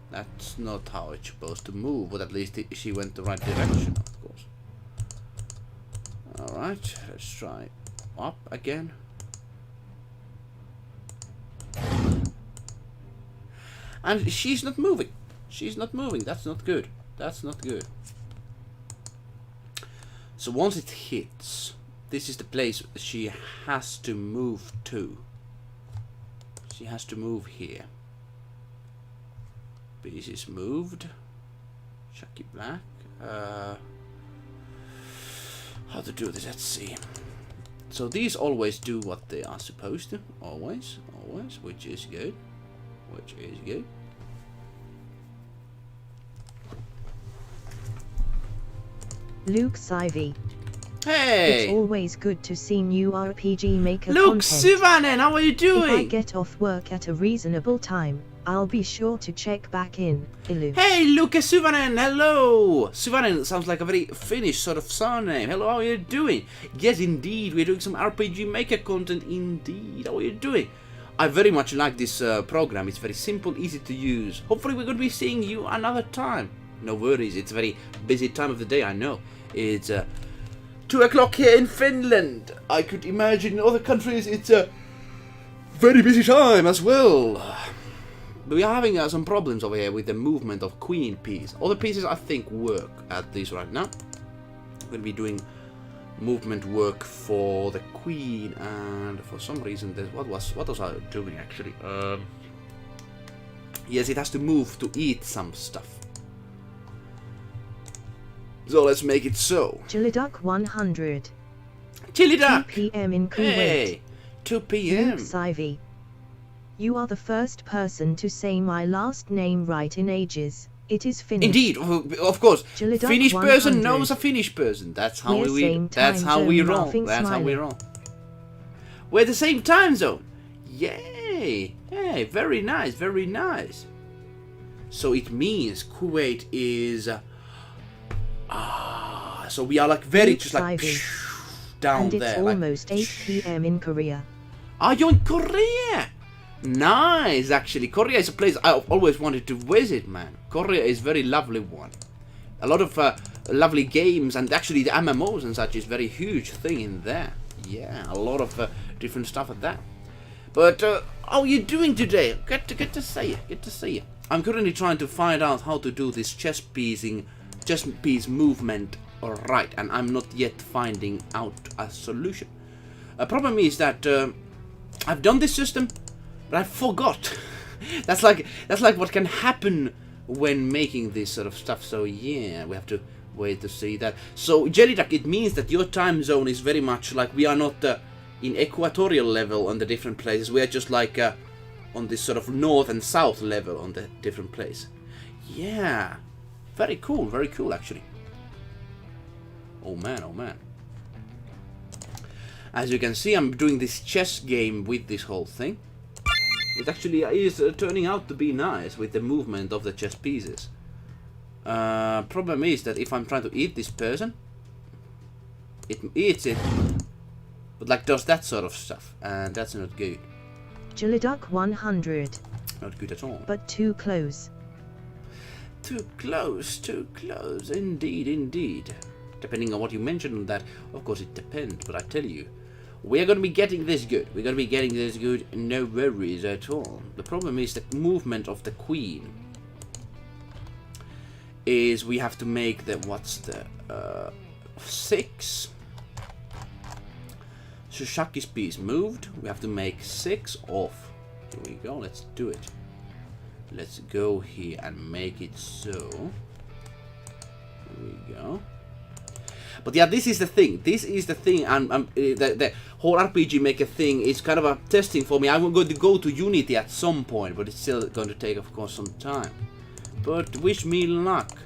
that's not how it's supposed to move, but at least she went the right direction, of course. Alright, let's try up again. And she's not moving. She's not moving. That's not good. That's not good. So once it hits, this is the place she has to move to. She has to move here. Piece is moved. Chuck it back. How to do this? Let's see. So these always do what they are supposed to. Always, which is good. Which is good. Luke Sivey. Hey! It's always good to see new RPG maker Luke content. Syvänen, how are you doing? If I get off work at a reasonable time, I'll be sure to check back in. Ilu. Hey, Luke Syvänen, hello! Syvänen sounds like a very Finnish sort of surname. Hello, how are you doing? Yes, indeed, we're doing some RPG maker content, indeed. How are you doing? I very much like this program. It's very simple, easy to use. Hopefully we're going to be seeing you another time. No worries, it's a very busy time of the day, I know. It's 2 o'clock here in Finland. I could imagine in other countries it's a very busy time as well. But we are having some problems over here with the movement of queen piece. All the pieces I think work at least right now. I'm going to be doing movement work for the queen, and for some reason what was I doing actually? Yes, it has to move to eat some stuff. So let's make it so. Chiliduck 100. Chiliduck! 2 p.m. in Kuwait. Hey, 2 p.m. Luke Sivey. You are the first person to say my last name right in ages. It is Finnish. Indeed, of course. Chiliduck Finnish 100. person knows a Finnish person. That's how we roll. That's how we roll. We're the same time zone. Yay! Hey, very nice, very nice. So it means Kuwait is so we are like very just like down and there. It's almost like, 8 p.m. in Korea. Are you in Korea? Nice, actually. Korea is a place I've always wanted to visit, man. Korea is very lovely one. A lot of lovely games, and actually the MMOs and such is very huge thing in there. Yeah, a lot of different stuff at that. But how are you doing today? Good to see you. Good to see you. I'm currently trying to find out how to do this chess piece movement right, and I'm not yet finding out a solution. A problem is that I've done this system, but I forgot. that's like what can happen when making this sort of stuff. So yeah, we have to wait to see that. So Jellyduck, it means that your time zone is very much like we are not in equatorial level on the different places. We are just like on this sort of north and south level on the different place. Yeah, very cool actually. Oh man, oh man. As you can see, I'm doing this chess game with this whole thing. It actually is turning out to be nice with the movement of the chess pieces. Problem is that if I'm trying to eat this person, it eats it, but like does that sort of stuff, and that's not good. Jellyduck 100. Not good at all. But too close. Too close, indeed, indeed. Depending on what you mentioned on that, of course it depends, but I tell you, we're gonna be getting this good. We're gonna be getting this good, no worries at all. The problem is the movement of the queen. Is we have to make the, what's the, 6. Shushaki's piece moved. We have to make 6 off. Here we go, let's do it. Let's go here and make it so. Here we go. But yeah, this is the thing. This is the thing, and the whole RPG Maker thing is kind of a testing for me. I'm going to go to Unity at some point, but it's still going to take, of course, some time. But wish me luck.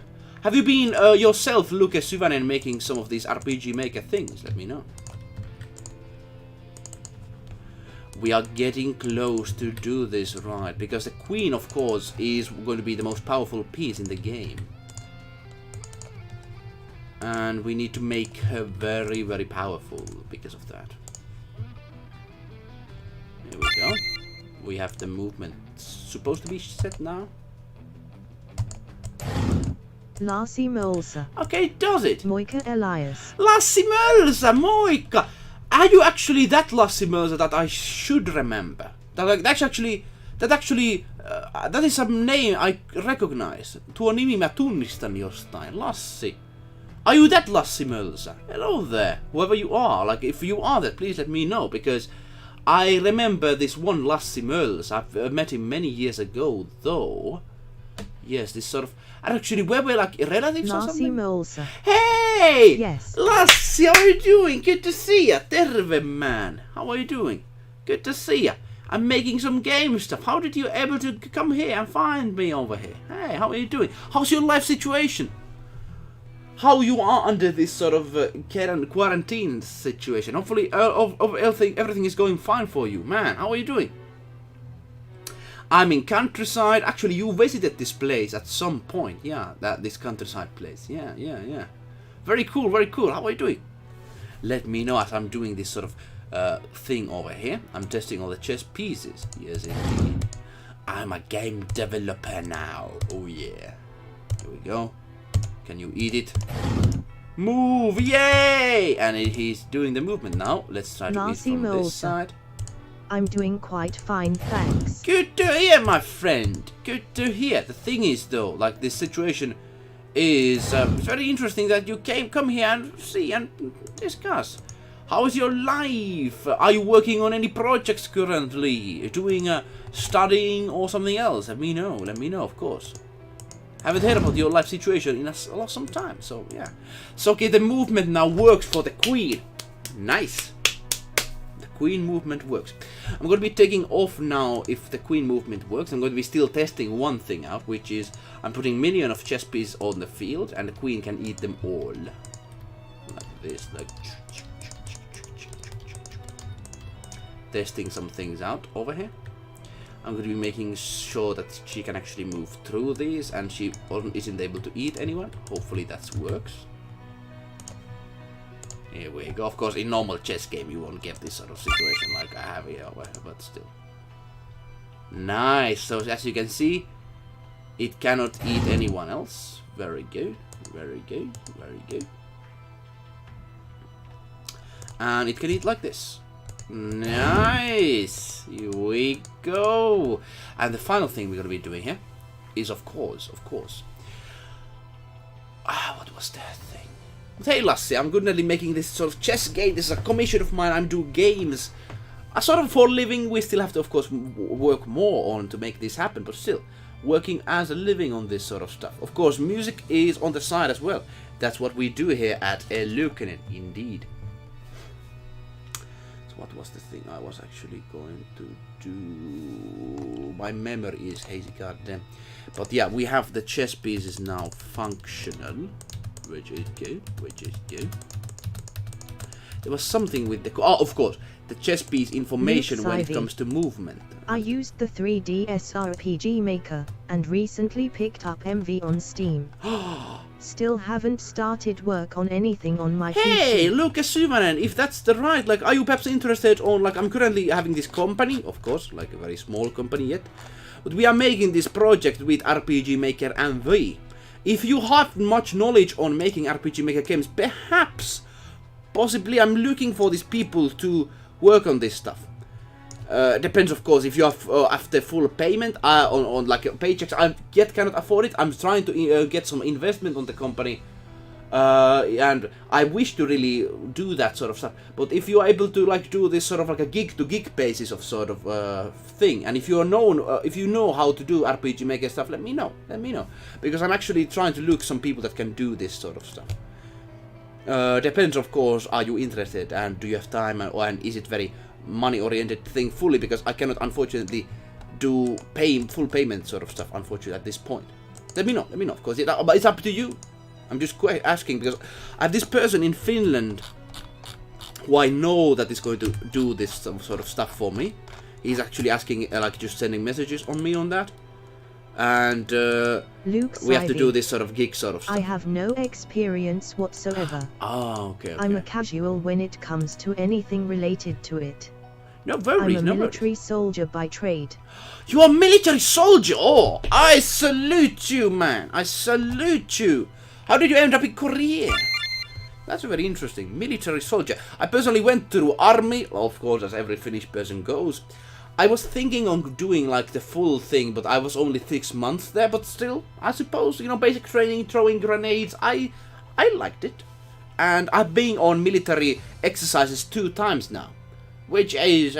Have you been yourself, Luke Syvänen, making some of these RPG Maker things? Let me know. We are getting close to do this right, because the queen, of course, is going to be the most powerful piece in the game. And we need to make her very, very powerful because of that. Here we go. We have the movement supposed to be set now. Lassi Mölsä. Okay, does it? Moikka Elias. Lassi Mölsä, moikka! Are you actually that Lassi Mölsä that I should remember? That is some name I recognize. Tuo nimi mä tunnistan jostain. Lassi. Are you that Lassi Mölsä? Hello there, whoever you are. Like, if you are that, please let me know, because I remember this one Lassi Mölsä. I've met him many years ago, though. Yes, this sort of... Actually, were we like relatives or something? Lassi Mölsä. Hey! Yes. Lassi, how are you doing? Good to see ya. Terve, man. How are you doing? Good to see ya. I'm making some game stuff. How did you able to come here and find me over here? Hey, how are you doing? How's your life situation? How you are under this sort of quarantine situation? Hopefully, everything is going fine for you, man. How are you doing? I'm in countryside. Actually, you visited this place at some point. Yeah, this countryside place. Yeah. Very cool, very cool. How are you doing? Let me know as I'm doing this sort of thing over here. I'm testing all the chess pieces. Yes, indeed. I'm a game developer now. Oh yeah. Here we go. Can you eat it? Move! Yay! And he's doing the movement now. Let's try to eat from this side. I'm doing quite fine, thanks. Good to hear, my friend. Good to hear. The thing is, though, like this situation is very interesting that you come here and see and discuss. How is your life? Are you working on any projects currently? Doing studying or something else? Let me know. Let me know, of course. Haven't heard about your life situation in some time, so yeah. So okay, the movement now works for the queen. Nice. The queen movement works. I'm going to be taking off now if the queen movement works. I'm going to be still testing one thing out, which is I'm putting million of chess pieces on the field, and the queen can eat them all. Like this, like... Testing some things out over here. I'm going to be making sure that she can actually move through these and she isn't able to eat anyone. Hopefully that works. Here we go. Of course, in normal chess game you won't get this sort of situation like I have here, but still. Nice. So as you can see, it cannot eat anyone else. Very good. Very good. Very good. And it can eat like this. Nice. Here we go. And the final thing we're going to be doing here is, of course. What was that thing? Hey Lassie, I'm going to be making this sort of chess game. This is a commission of mine. I'm doing games. Sort of for a living. We still have to, of course, work more on to make this happen. But still, working as a living on this sort of stuff. Of course, music is on the side as well. That's what we do here at eluukkanen, indeed. So what was the thing I was actually going to do? My memory is hazy, goddamn. But yeah, we have the chess pieces now functional. Which is good, There was something with the... Oh, of course. The chess piece information when it comes to movement. I used the 3DS RPG Maker, and recently picked up MV on Steam. Still haven't started work on anything on my PC. Hey, eluukkanen, if that's the right, like, are you perhaps interested on, like, I'm currently having this company, of course, like a very small company yet. But we are making this project with RPG Maker MV. If you have much knowledge on making RPG Maker games, perhaps, possibly I'm looking for these people to work on this stuff. Depends, of course, if you have after full payment on like paychecks. I yet cannot afford it. I'm trying to get some investment on the company, and I wish to really do that sort of stuff. But if you are able to like do this sort of like a gig-to-gig basis of sort of thing, and if you are known, if you know how to do RPG Maker stuff, let me know. Let me know, because I'm actually trying to look some people that can do this sort of stuff. Depends, of course, are you interested and do you have time, and is it very money-oriented thing fully, because I cannot unfortunately do full payment sort of stuff, unfortunately, at this point. Let me know, of course. But it's up to you. I'm just asking because I have this person in Finland who I know that is going to do this sort of stuff for me. He's actually asking, like, just sending messages on me on that. And we have to do this sort of gig sort of stuff. I have no experience whatsoever. Oh, okay. I'm a casual when it comes to anything related to it. No worries, I'm a military soldier by trade. You are a military soldier? Oh, I salute you, man. I salute you. How did you end up in Korea? That's very interesting. Military soldier. I personally went through army, of course, as every Finnish person goes. I was thinking on doing like the full thing, but I was only 6 months there. But still, I suppose, you know, basic training, throwing grenades. I liked it, and I've been on military exercises 2 times now, which is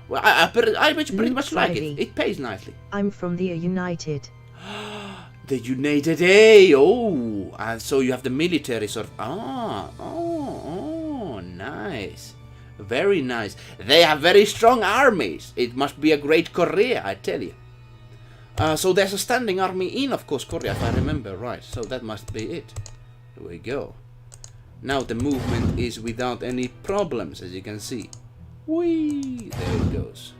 well, I pretty much like it. It pays nicely. I'm from the United. The United, oh, and so you have the military sort of, oh, nice. Very nice. They have very strong armies. It must be a great Korea, I tell you. So there's a standing army in, of course, Korea, if I remember right. So that must be it. Here we go. Now the movement is without any problems, as you can see. Whee! There it goes.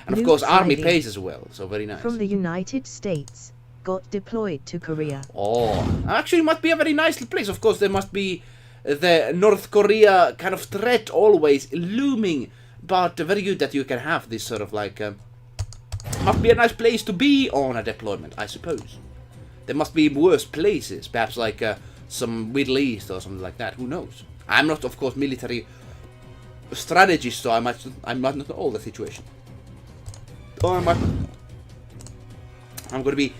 And of course, army pays as well, so very nice. From the United States, got deployed to Korea. Oh, actually, it must be a very nice place. Of course, there must be the North Korea kind of threat always looming, but very good that you can have this sort of like must be a nice place to be on a deployment, I suppose. There must be worse places, perhaps like some Middle East or something like that. Who knows? I'm not, of course, military strategist, so I might not know all the situation. Oh, I'm gonna be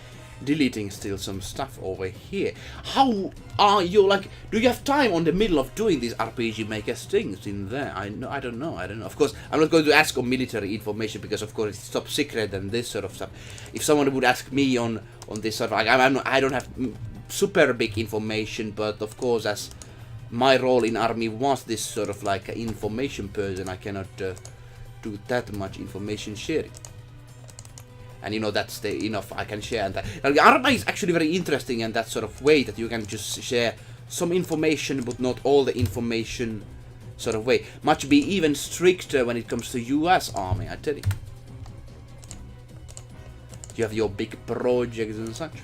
deleting still some stuff over here. How are you, like, do you have time on the middle of doing these RPG Maker things in there? I don't know. Of course, I'm not going to ask on military information because, of course, it's top secret and this sort of stuff. If someone would ask me on this sort of, like, I don't have super big information, but of course, as my role in army was this sort of like an information person, I cannot do that much information sharing. And you know, that's the enough I can share. And that army is actually very interesting in that sort of way that you can just share some information, but not all the information sort of way. Much be even stricter when it comes to US army, I tell you. You have your big projects and such.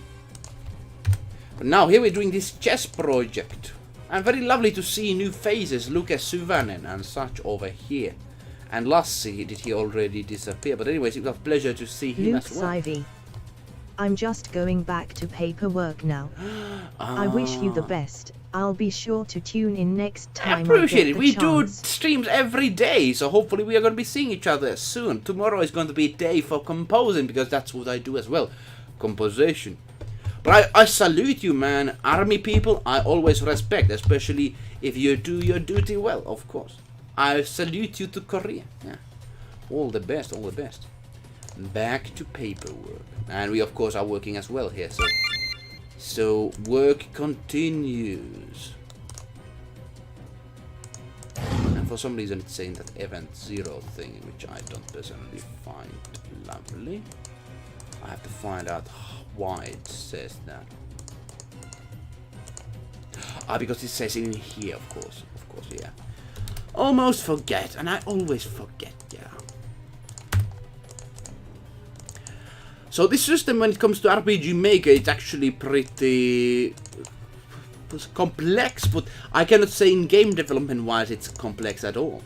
But now here we're doing this chess project. And very lovely to see new faces, Luke Syvänen and such over here. And Lassie, did he already disappear? But anyways, it was a pleasure to see him Luke as well. Sivey. I'm just going back to paperwork now. I wish you the best. I'll be sure to tune in next time. I appreciate it. We do chance. streams every day, so hopefully we are going to be seeing each other soon. Tomorrow is going to be a day for composing, because that's what I do as well. Composition. But I salute you, man. Army people, I always respect, especially if you do your duty well, of course. I salute you to Korea. Yeah. All the best, all the best. Back to paperwork. And we, of course, are working as well here, so work continues. And for some reason it's saying that event 0 thing, which I don't personally find lovely. I have to find out why it says that. Because it says in here, of course, yeah. Almost forget, and I always forget, yeah. So this system, when it comes to RPG Maker, it's actually pretty complex, but I cannot say in game development wise it's complex at all.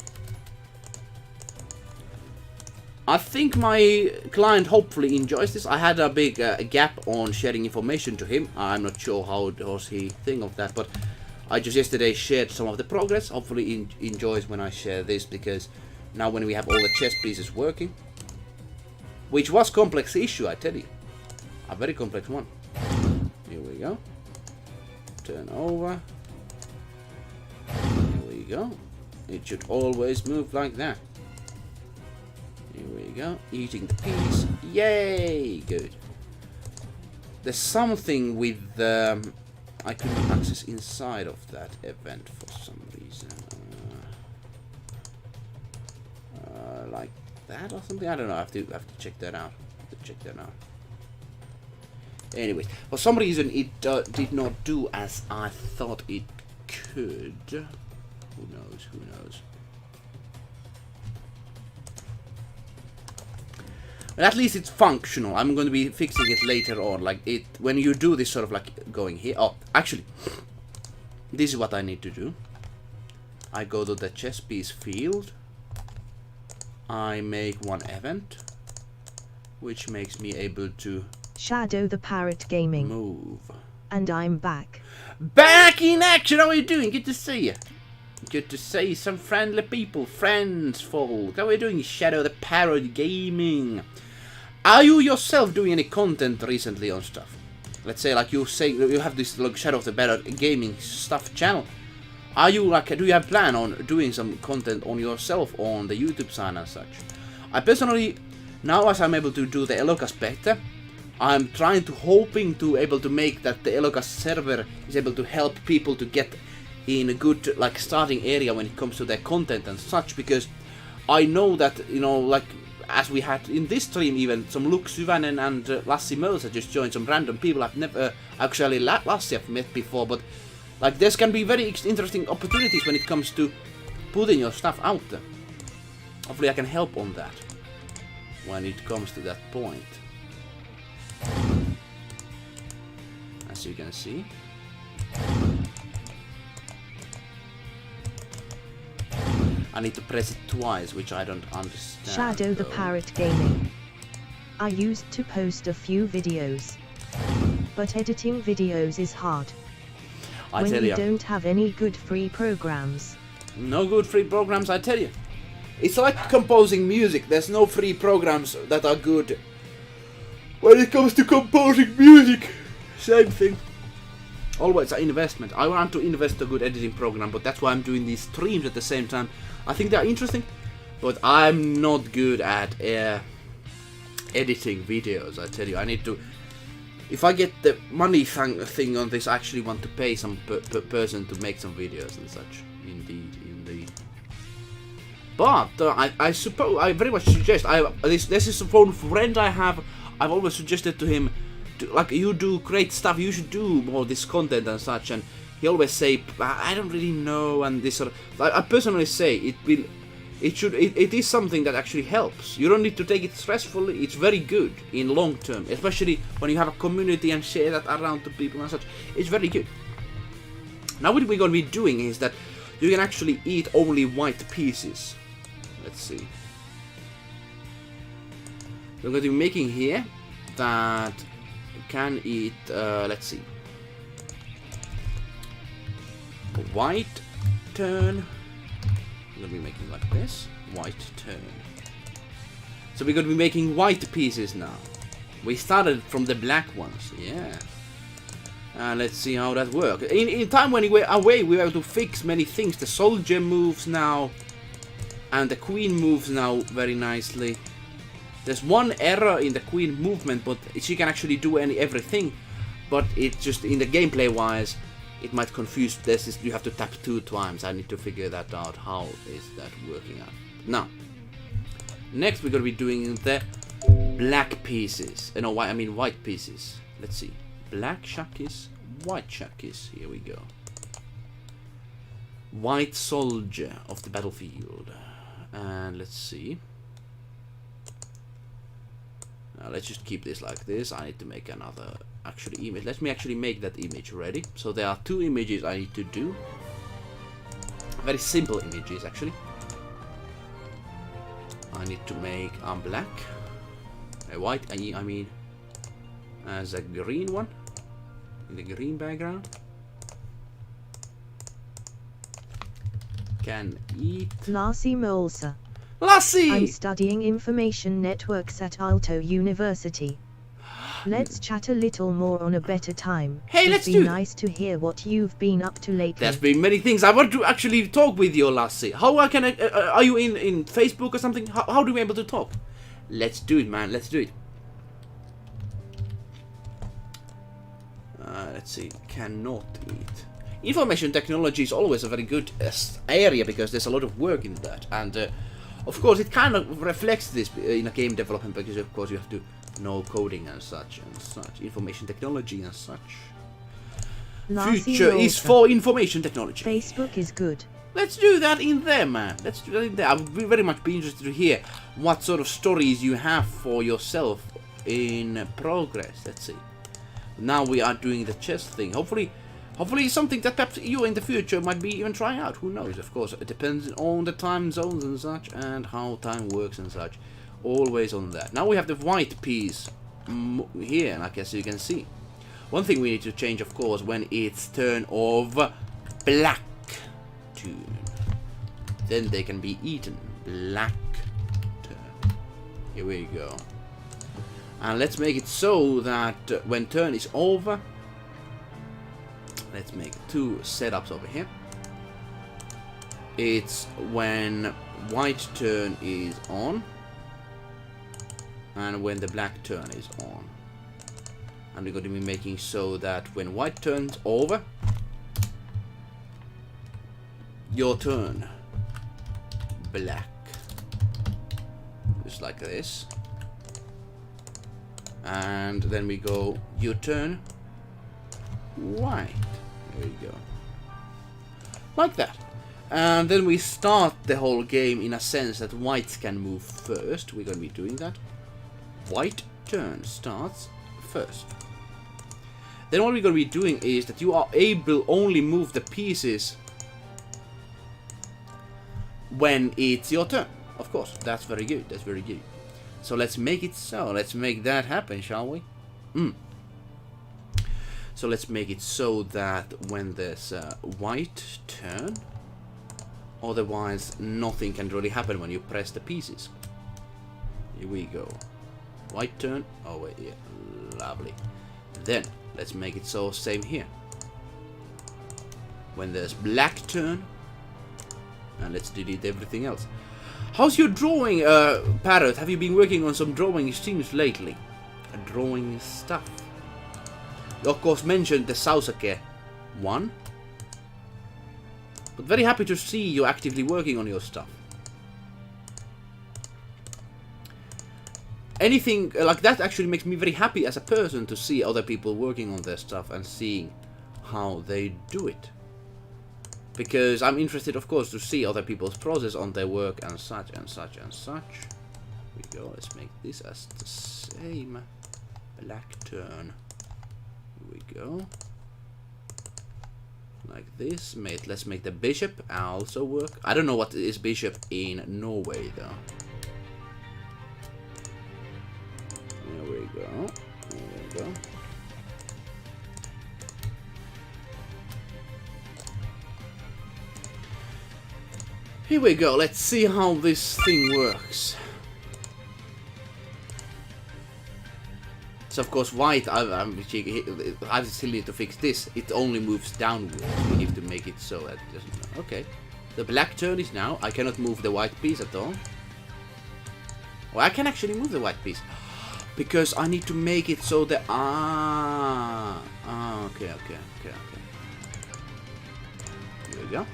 I think my client hopefully enjoys this. I had a big gap on sharing information to him. I'm not sure how does he think of that, but I just yesterday shared some of the progress. Hopefully he enjoys when I share this, because now when we have all the chess pieces working, which was complex issue, I tell you. A very complex one. Here we go. Turn over. Here we go. It should always move like that. Here we go. Eating the piece. Yay! Good. There's something with I couldn't access inside of that event for some reason. Like that or something? I don't know. I have to check that out. Anyways, for some reason it did not do as I thought it could. Who knows? Who knows? But at least it's functional. I'm going to be fixing it later on. Like it, when you do this sort of like going here. Oh, actually, this is what I need to do. I go to the chess piece field. I make one event, which makes me able to Shadow the Parrot Gaming. Move. And I'm back. Back in action! How are you doing? Good to see you. Good to see some friendly people, friends, folk. How are you doing? Shadow the Parrot Gaming. Are you yourself doing any content recently on stuff? Let's say like you say you have this like Shadow of the Parrot Gaming stuff channel. Are you like, do you have plan on doing some content on yourself on the YouTube side and such? I personally, now as I'm able to do the eluukkas better, I'm hoping to able to make that the eluukkas server is able to help people to get in a good like starting area when it comes to their content and such, because I know that, you know, like as we had in this stream even, some Luke Syvänen and Lassie Mölsä just joined, some random people I've never, actually Lassie I've met before, but like there's can be very interesting opportunities when it comes to putting your stuff out there. Hopefully I can help on that when it comes to that point. As you can see. I need to press it twice, which I don't understand. Shadow the Parrot Gaming. I used to post a few videos, but editing videos is hard. When you don't have any good free programs. No good free programs, I tell you. It's like composing music. There's no free programs that are good. When it comes to composing music, same thing. Always an investment. I want to invest a good editing program, but that's why I'm doing these streams at the same time. I think they're interesting, but I'm not good at editing videos, I tell you. I need to... If I get the money thing on this, I actually want to pay some person to make some videos and such. Indeed. But I suppose I very much suggest. This is a phone friend I have. I've always suggested to him, like, you do great stuff. You should do more this content and such. And he always say, I don't really know. And this sort of. I personally say it will. It is something that actually helps. You don't need to take it stressfully. It's very good in long term, especially when you have a community and share that around to people and such. It's very good. Now what we're going to be doing is that you can actually eat only white pieces. let's see. We're going to be making here that can eat, let's see. A white turn. We're going to be making like this. White turn. So we're going to be making white pieces now. We started from the black ones, yeah. Let's see how that works. In time when we were away, we were able to fix many things. The soldier moves now, and the queen moves now very nicely. There's one error in the queen movement, but she can actually do everything. But it just, in the gameplay wise, it might confuse. This is, you have to tap 2 times. I need to figure that out. How is that working out? Now, next we're going to be doing the black pieces. No, I mean white pieces. Let's see. Black shakis, white shakis. Here we go. White soldier of the battlefield. And let's see. Now let's just keep this like this. I need to make another actually image. Let me actually make that image ready. So there are 2 images I need to do. Very simple images actually. I need to make black. A white, I mean, as a green one. In the green background. Can eat. Lassie Molsa. Lassie! I'm studying information networks at Aalto University. Let's chat a little more on a better time. Hey, let's do it. It'd be nice to hear what you've been up to lately. There's been many things. I want to actually talk with you, Lassie. How can I, are you in Facebook or something? How do we able to talk? Let's do it, man. Let's do it. Let's see. Cannot eat. Information technology is always a very good area because there's a lot of work in that. And of course, it kind of reflects this in a game development because, of course, you have to know coding and such and such. Information technology and such. Future is for information technology. Facebook is good. Let's do that in there, man. Let's do that in there. I would very much be interested to hear what sort of stories you have for yourself in progress. Let's see. Now we are doing the chess thing. Hopefully something that perhaps you in the future might be even trying out. Who knows? Of course, it depends on the time zones and such, and how time works and such. Always on that. Now we have the white piece here, and I guess you can see. One thing we need to change, of course, when it's turn of black turn. Then they can be eaten. Black turn. Here we go. And let's make it so that when turn is over, let's make 2 setups over here. It's when white turn is on, and when the black turn is on. And we're going to be making so that when white turns over, your turn black. Just like this. And then we go your turn white. There you go. Like that. And then we start the whole game in a sense that whites can move first. We're going to be doing that. White turn starts first. Then what we're going to be doing is that you are able only move the pieces when it's your turn. Of course, that's very good. That's very good. So let's make it so. Let's make that happen, shall we? So let's make it so that when there's a white turn, otherwise nothing can really happen when you press the pieces. Here we go. White turn. Oh wait, yeah, lovely. Then let's make it so same here. When there's black turn, and let's delete everything else. How's your drawing, Parrot? Have you been working on some drawing streams lately? Drawing stuff. You of course mentioned the Sausake one. But very happy to see you actively working on your stuff. Anything like that actually makes me very happy as a person to see other people working on their stuff and seeing how they do it. Because I'm interested, of course, to see other people's process on their work and such and such and such. Here we go. Let's make this as the same. Black turn. Here we go. like this. Let's make the bishop also work. I don't know what is bishop in Norway though. There we go. There we go. Here we go. Let's see how this thing works. So of course white, I still need to fix this. It only moves downward. We need to make it so that it doesn't. Okay. The black turn is now. I cannot move the white piece at all. Well, I can actually move the white piece. Because I need to make it so that... okay. Here we go.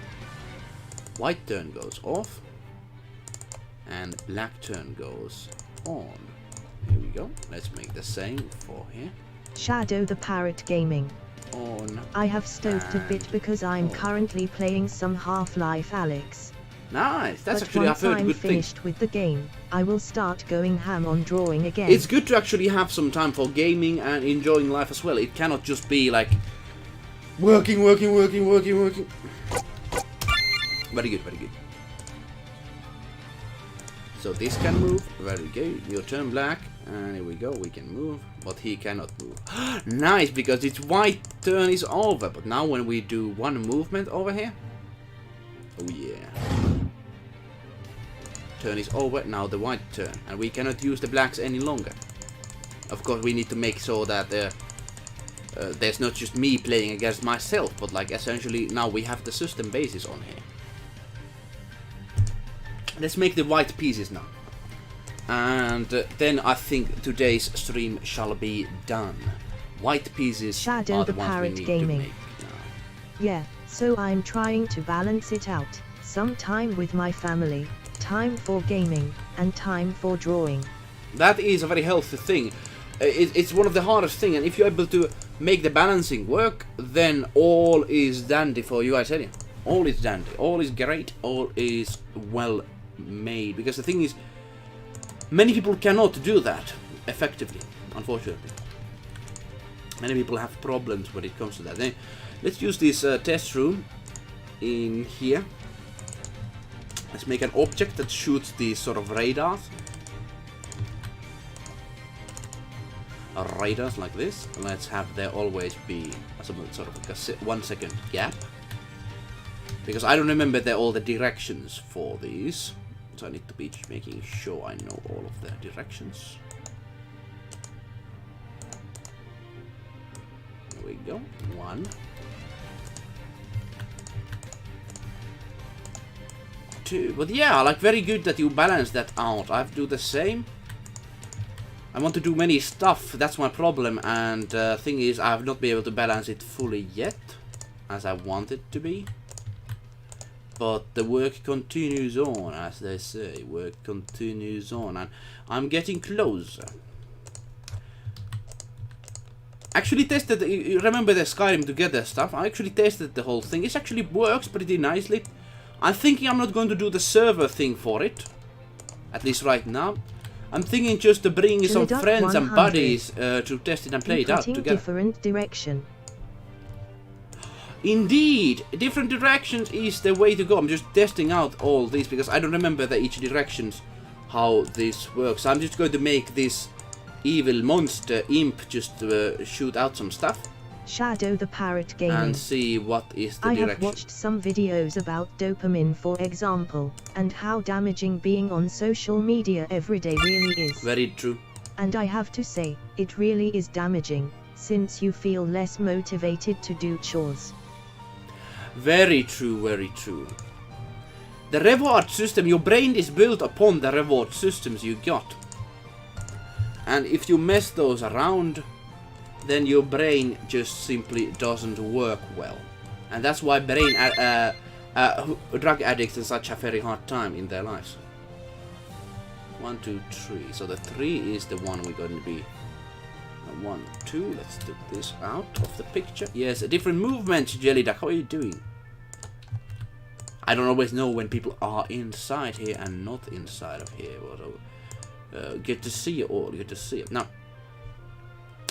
White turn goes off. And black turn goes on. Here we go. Let's make the same for here. Shadow the Parrot Gaming. On. I have stoked a bit because I'm currently playing some Half-Life Alyx. Nice. That's but actually I've heard once I'm good finished things. with the game, I will start going ham on drawing again. It's good to actually have some time for gaming and enjoying life as well. It cannot just be like working. Very good, very good. So this can move. Very good. Your turn black. And here we go. We can move. But he cannot move. Nice, because its white turn is over. But now when we do one movement over here. Oh yeah. Turn is over. Now the white turn. And we cannot use the blacks any longer. Of course we need to make sure that there's not just me playing against myself. But like essentially now we have the system basis on here. Let's make the white pieces now. And then I think today's stream shall be done. White pieces Shadow are the the ones we Parrot need Gaming. to make now. Yeah, so I'm trying to balance it out. Some time with my family, time for gaming, and time for drawing. That is a very healthy thing. It's one of the hardest things, and if you're able to make the balancing work, then all is dandy for you, I tell you. All is dandy, all is great, all is well made. Because the thing is, many people cannot do that effectively, unfortunately. Many people have problems when it comes to that. Then, let's use this test room in here. Let's make an object that shoots these sort of radars. Radars like this. Let's have there always be some sort of like a 1 second gap. Because I don't remember all the directions for these. So I need to be making sure I know all of the directions. There we go. 1. 2. But yeah, like very good that you balance that out. I have to do the same. I want to do many stuff. That's my problem. And thing is, I have not been able to balance it fully yet, as I want it to be. But the work continues on, as they say. Work continues on, and I'm getting closer. Actually tested, you remember the Skyrim Together stuff? I actually tested the whole thing. It actually works pretty nicely. I'm thinking I'm not going to do the server thing for it. At least right now. I'm thinking just to bring some friends and buddies to test it and play it out together. Different direction. Indeed, different directions is the way to go. I'm just testing out all these because I don't remember each directions how this works. I'm just going to make this evil monster imp just shoot out some stuff. Shadow the Parrot Gaming. And see what is the direction. I have watched some videos about dopamine, for example, and how damaging being on social media every day really is. Very true. And I have to say, it really is damaging, since you feel less motivated to do chores. Very true, very true. The reward system, your brain is built upon the reward systems you got. And if you mess those around, then your brain just simply doesn't work well. And that's why drug addicts have such a very hard time in their lives. 1, 2, 3. So the 3 is the one we're going to be. 1, 2. Let's take this out of the picture. Yes, a different movement, Jelly Duck. How are you doing? I don't always know when people are inside here and not inside of here. Get to see it all. Get to see it. Now,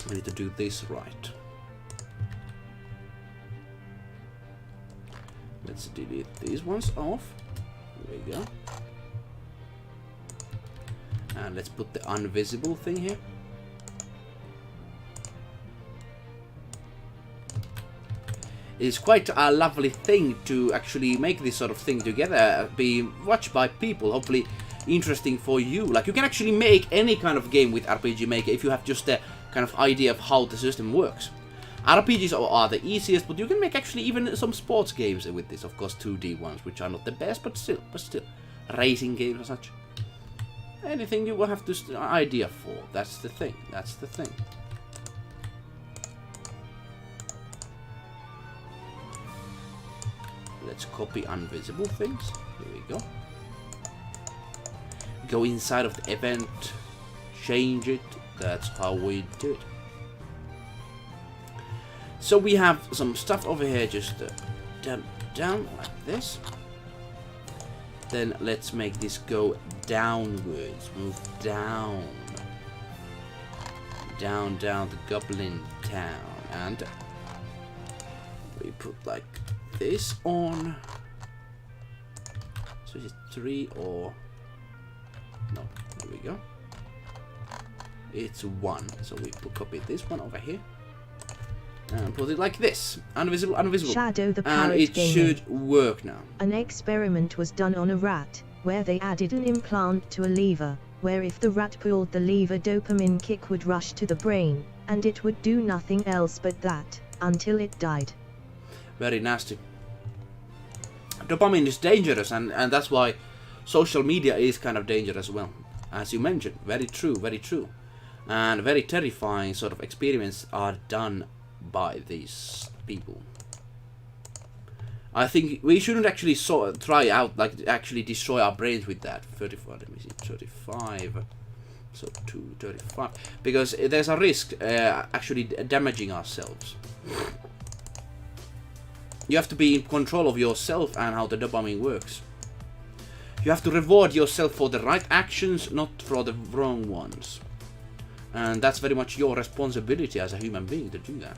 I need to do this right. Let's delete these ones off. There we go. And let's put the invisible thing here. It's quite a lovely thing to actually make this sort of thing together, be watched by people, hopefully interesting for you. Like, you can actually make any kind of game with RPG Maker if you have just a kind of idea of how the system works. RPGs are the easiest, but you can make actually even some sports games with this. Of course, 2D ones, which are not the best, but still. Racing games or such. Anything you will have this idea for. That's the thing. That's the thing. Let's copy invisible things. Here we go. Go inside of the event. Change it. That's how we do it. So we have some stuff over here just down like this. Then let's make this go downwards. Move down. Down the Goblin Town. And we put like this on. So is it 3 or... No, there we go. It's 1. So we copy this one over here. And put it like this. Invisible. Shadow the and Parrot it Gaming. should work now. An experiment was done on a rat, where they added an implant to a lever, where if the rat pulled the lever, dopamine kick would rush to the brain, and it would do nothing else but that, until it died. Very nasty. Dopamine is dangerous, and that's why social media is kind of dangerous as well. As you mentioned, very true, very true. And very terrifying sort of experiments are done by these people. I think we shouldn't actually try out, like, actually destroy our brains with that. 34, let me see, 35. So 235. Because there's a risk actually damaging ourselves. You have to be in control of yourself and how the dopamine works. You have to reward yourself for the right actions, not for the wrong ones. And that's very much your responsibility as a human being to do that.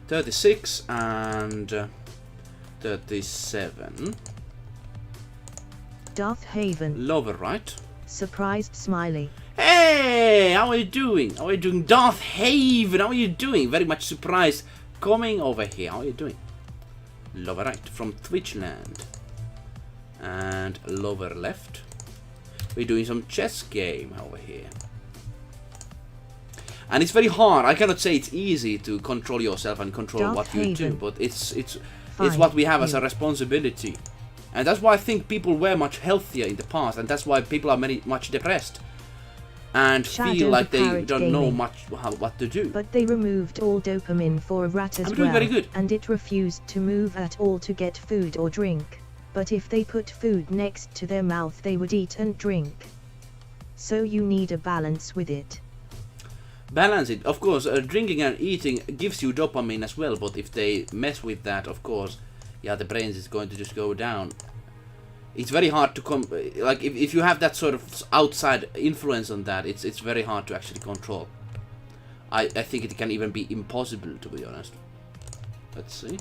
36 and 37. Darth Haven. Lover, right? Surprised smiley. Hey, how are you doing? How are you doing? Darth Haven, how are you doing? Very much surprised coming over here. How are you doing? Lover right from Twitchland. And lover left. We're doing some chess game over here. And it's very hard. I cannot say it's easy to control yourself and control Darth what you do, Haven. but it's what we have as a responsibility. And that's why I think people were much healthier in the past, and that's why people are much depressed and feel like they don't know much what to do. But they removed all dopamine for a rat as I'm doing well, very good. and it refused to move at all to get food or drink. But if they put food next to their mouth, they would eat and drink. So you need a balance with it. Balance it. Of course, drinking and eating gives you dopamine as well, but if they mess with that, of course, yeah, the brain is going to just go down. It's very hard to like if you have that sort of outside influence on that, it's very hard to actually control. I think it can even be impossible, to be honest. Let's see.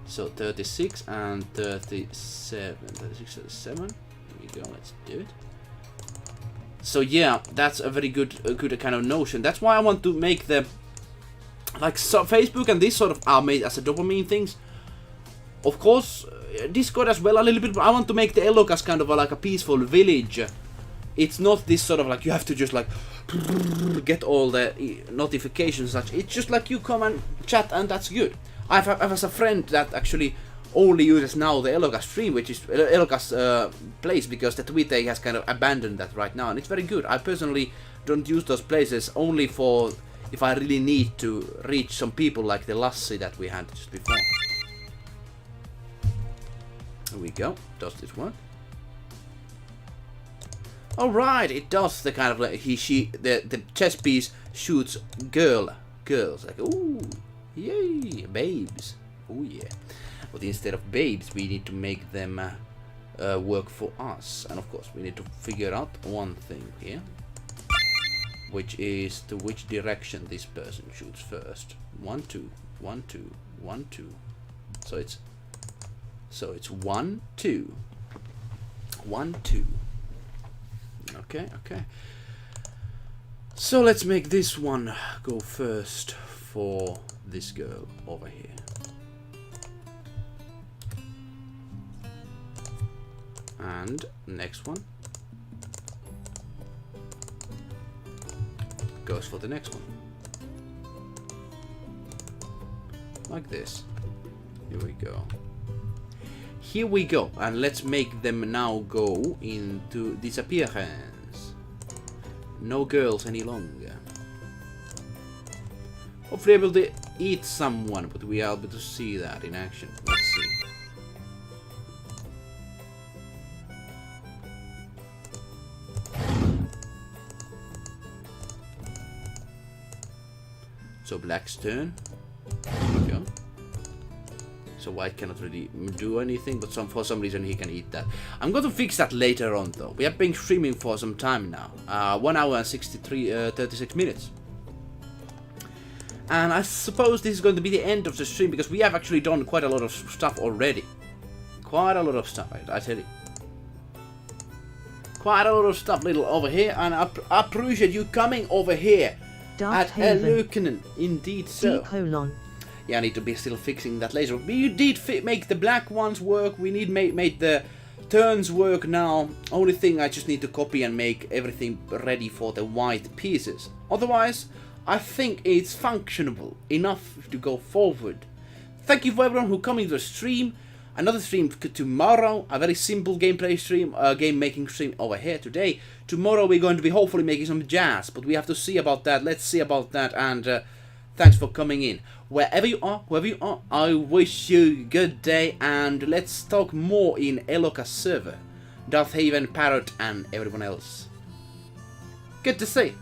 So 36 and 37. 36, 37. Here we go. Let's do it. So yeah, that's a very good kind of notion. That's why I want to make the Facebook and this sort of are made as a dopamine things. Of course, Discord as well a little bit, but I want to make the eluukkas kind of like a peaceful village. It's not this sort of like you have to just like get all the notifications and such. It's just like you come and chat and that's good. I have a friend that actually only uses now the eluukkas stream, which is eluukkas place, because the Twitter has kind of abandoned that right now, and it's very good. I personally don't use those places only for if I really need to reach some people like the Lassie that we had just before. Here we go. Does this work? Alright, it does the kind of like the chess piece shoots girls. Like, ooh, yay, babes. Oh yeah. But instead of babes, we need to make them work for us. And of course, we need to figure out one thing here. which is to which direction this person shoots first. 1 2 1 2 1 2. So it's 1 2 1 2. Okay, okay. So let's make this one go first for this girl over here. And next one goes for the next one. Like this. Here we go. Here we go. And let's make them now go into disappearance. No girls any longer. Hopefully able to eat someone, but we are able to see that in action. Let's see. So black's turn. There we go. So white cannot really do anything, but for some reason he can eat that. I'm going to fix that later on though. We have been streaming for some time now. 1 hour and 36 minutes. And I suppose this is going to be the end of the stream, because we have actually done quite a lot of stuff already. Quite a lot of stuff, I tell you. Quite a lot of stuff little over here, and I appreciate you coming over here. At eluukkanen, indeed so. Yeah, I need to be still fixing that later. We did make the black ones work. We need make the turns work now. Only thing, I just need to copy and make everything ready for the white pieces. Otherwise, I think it's functionable enough to go forward. Thank you for everyone who coming to the stream. Another stream tomorrow, a very simple gameplay stream, game making stream over here today. Tomorrow we're going to be hopefully making some jazz, but we have to see about that. Let's see about that, and thanks for coming in. Wherever you are, whoever you are, I wish you a good day, and let's talk more in Eloka server. Darth Haven, Parrot, and everyone else. Good to see.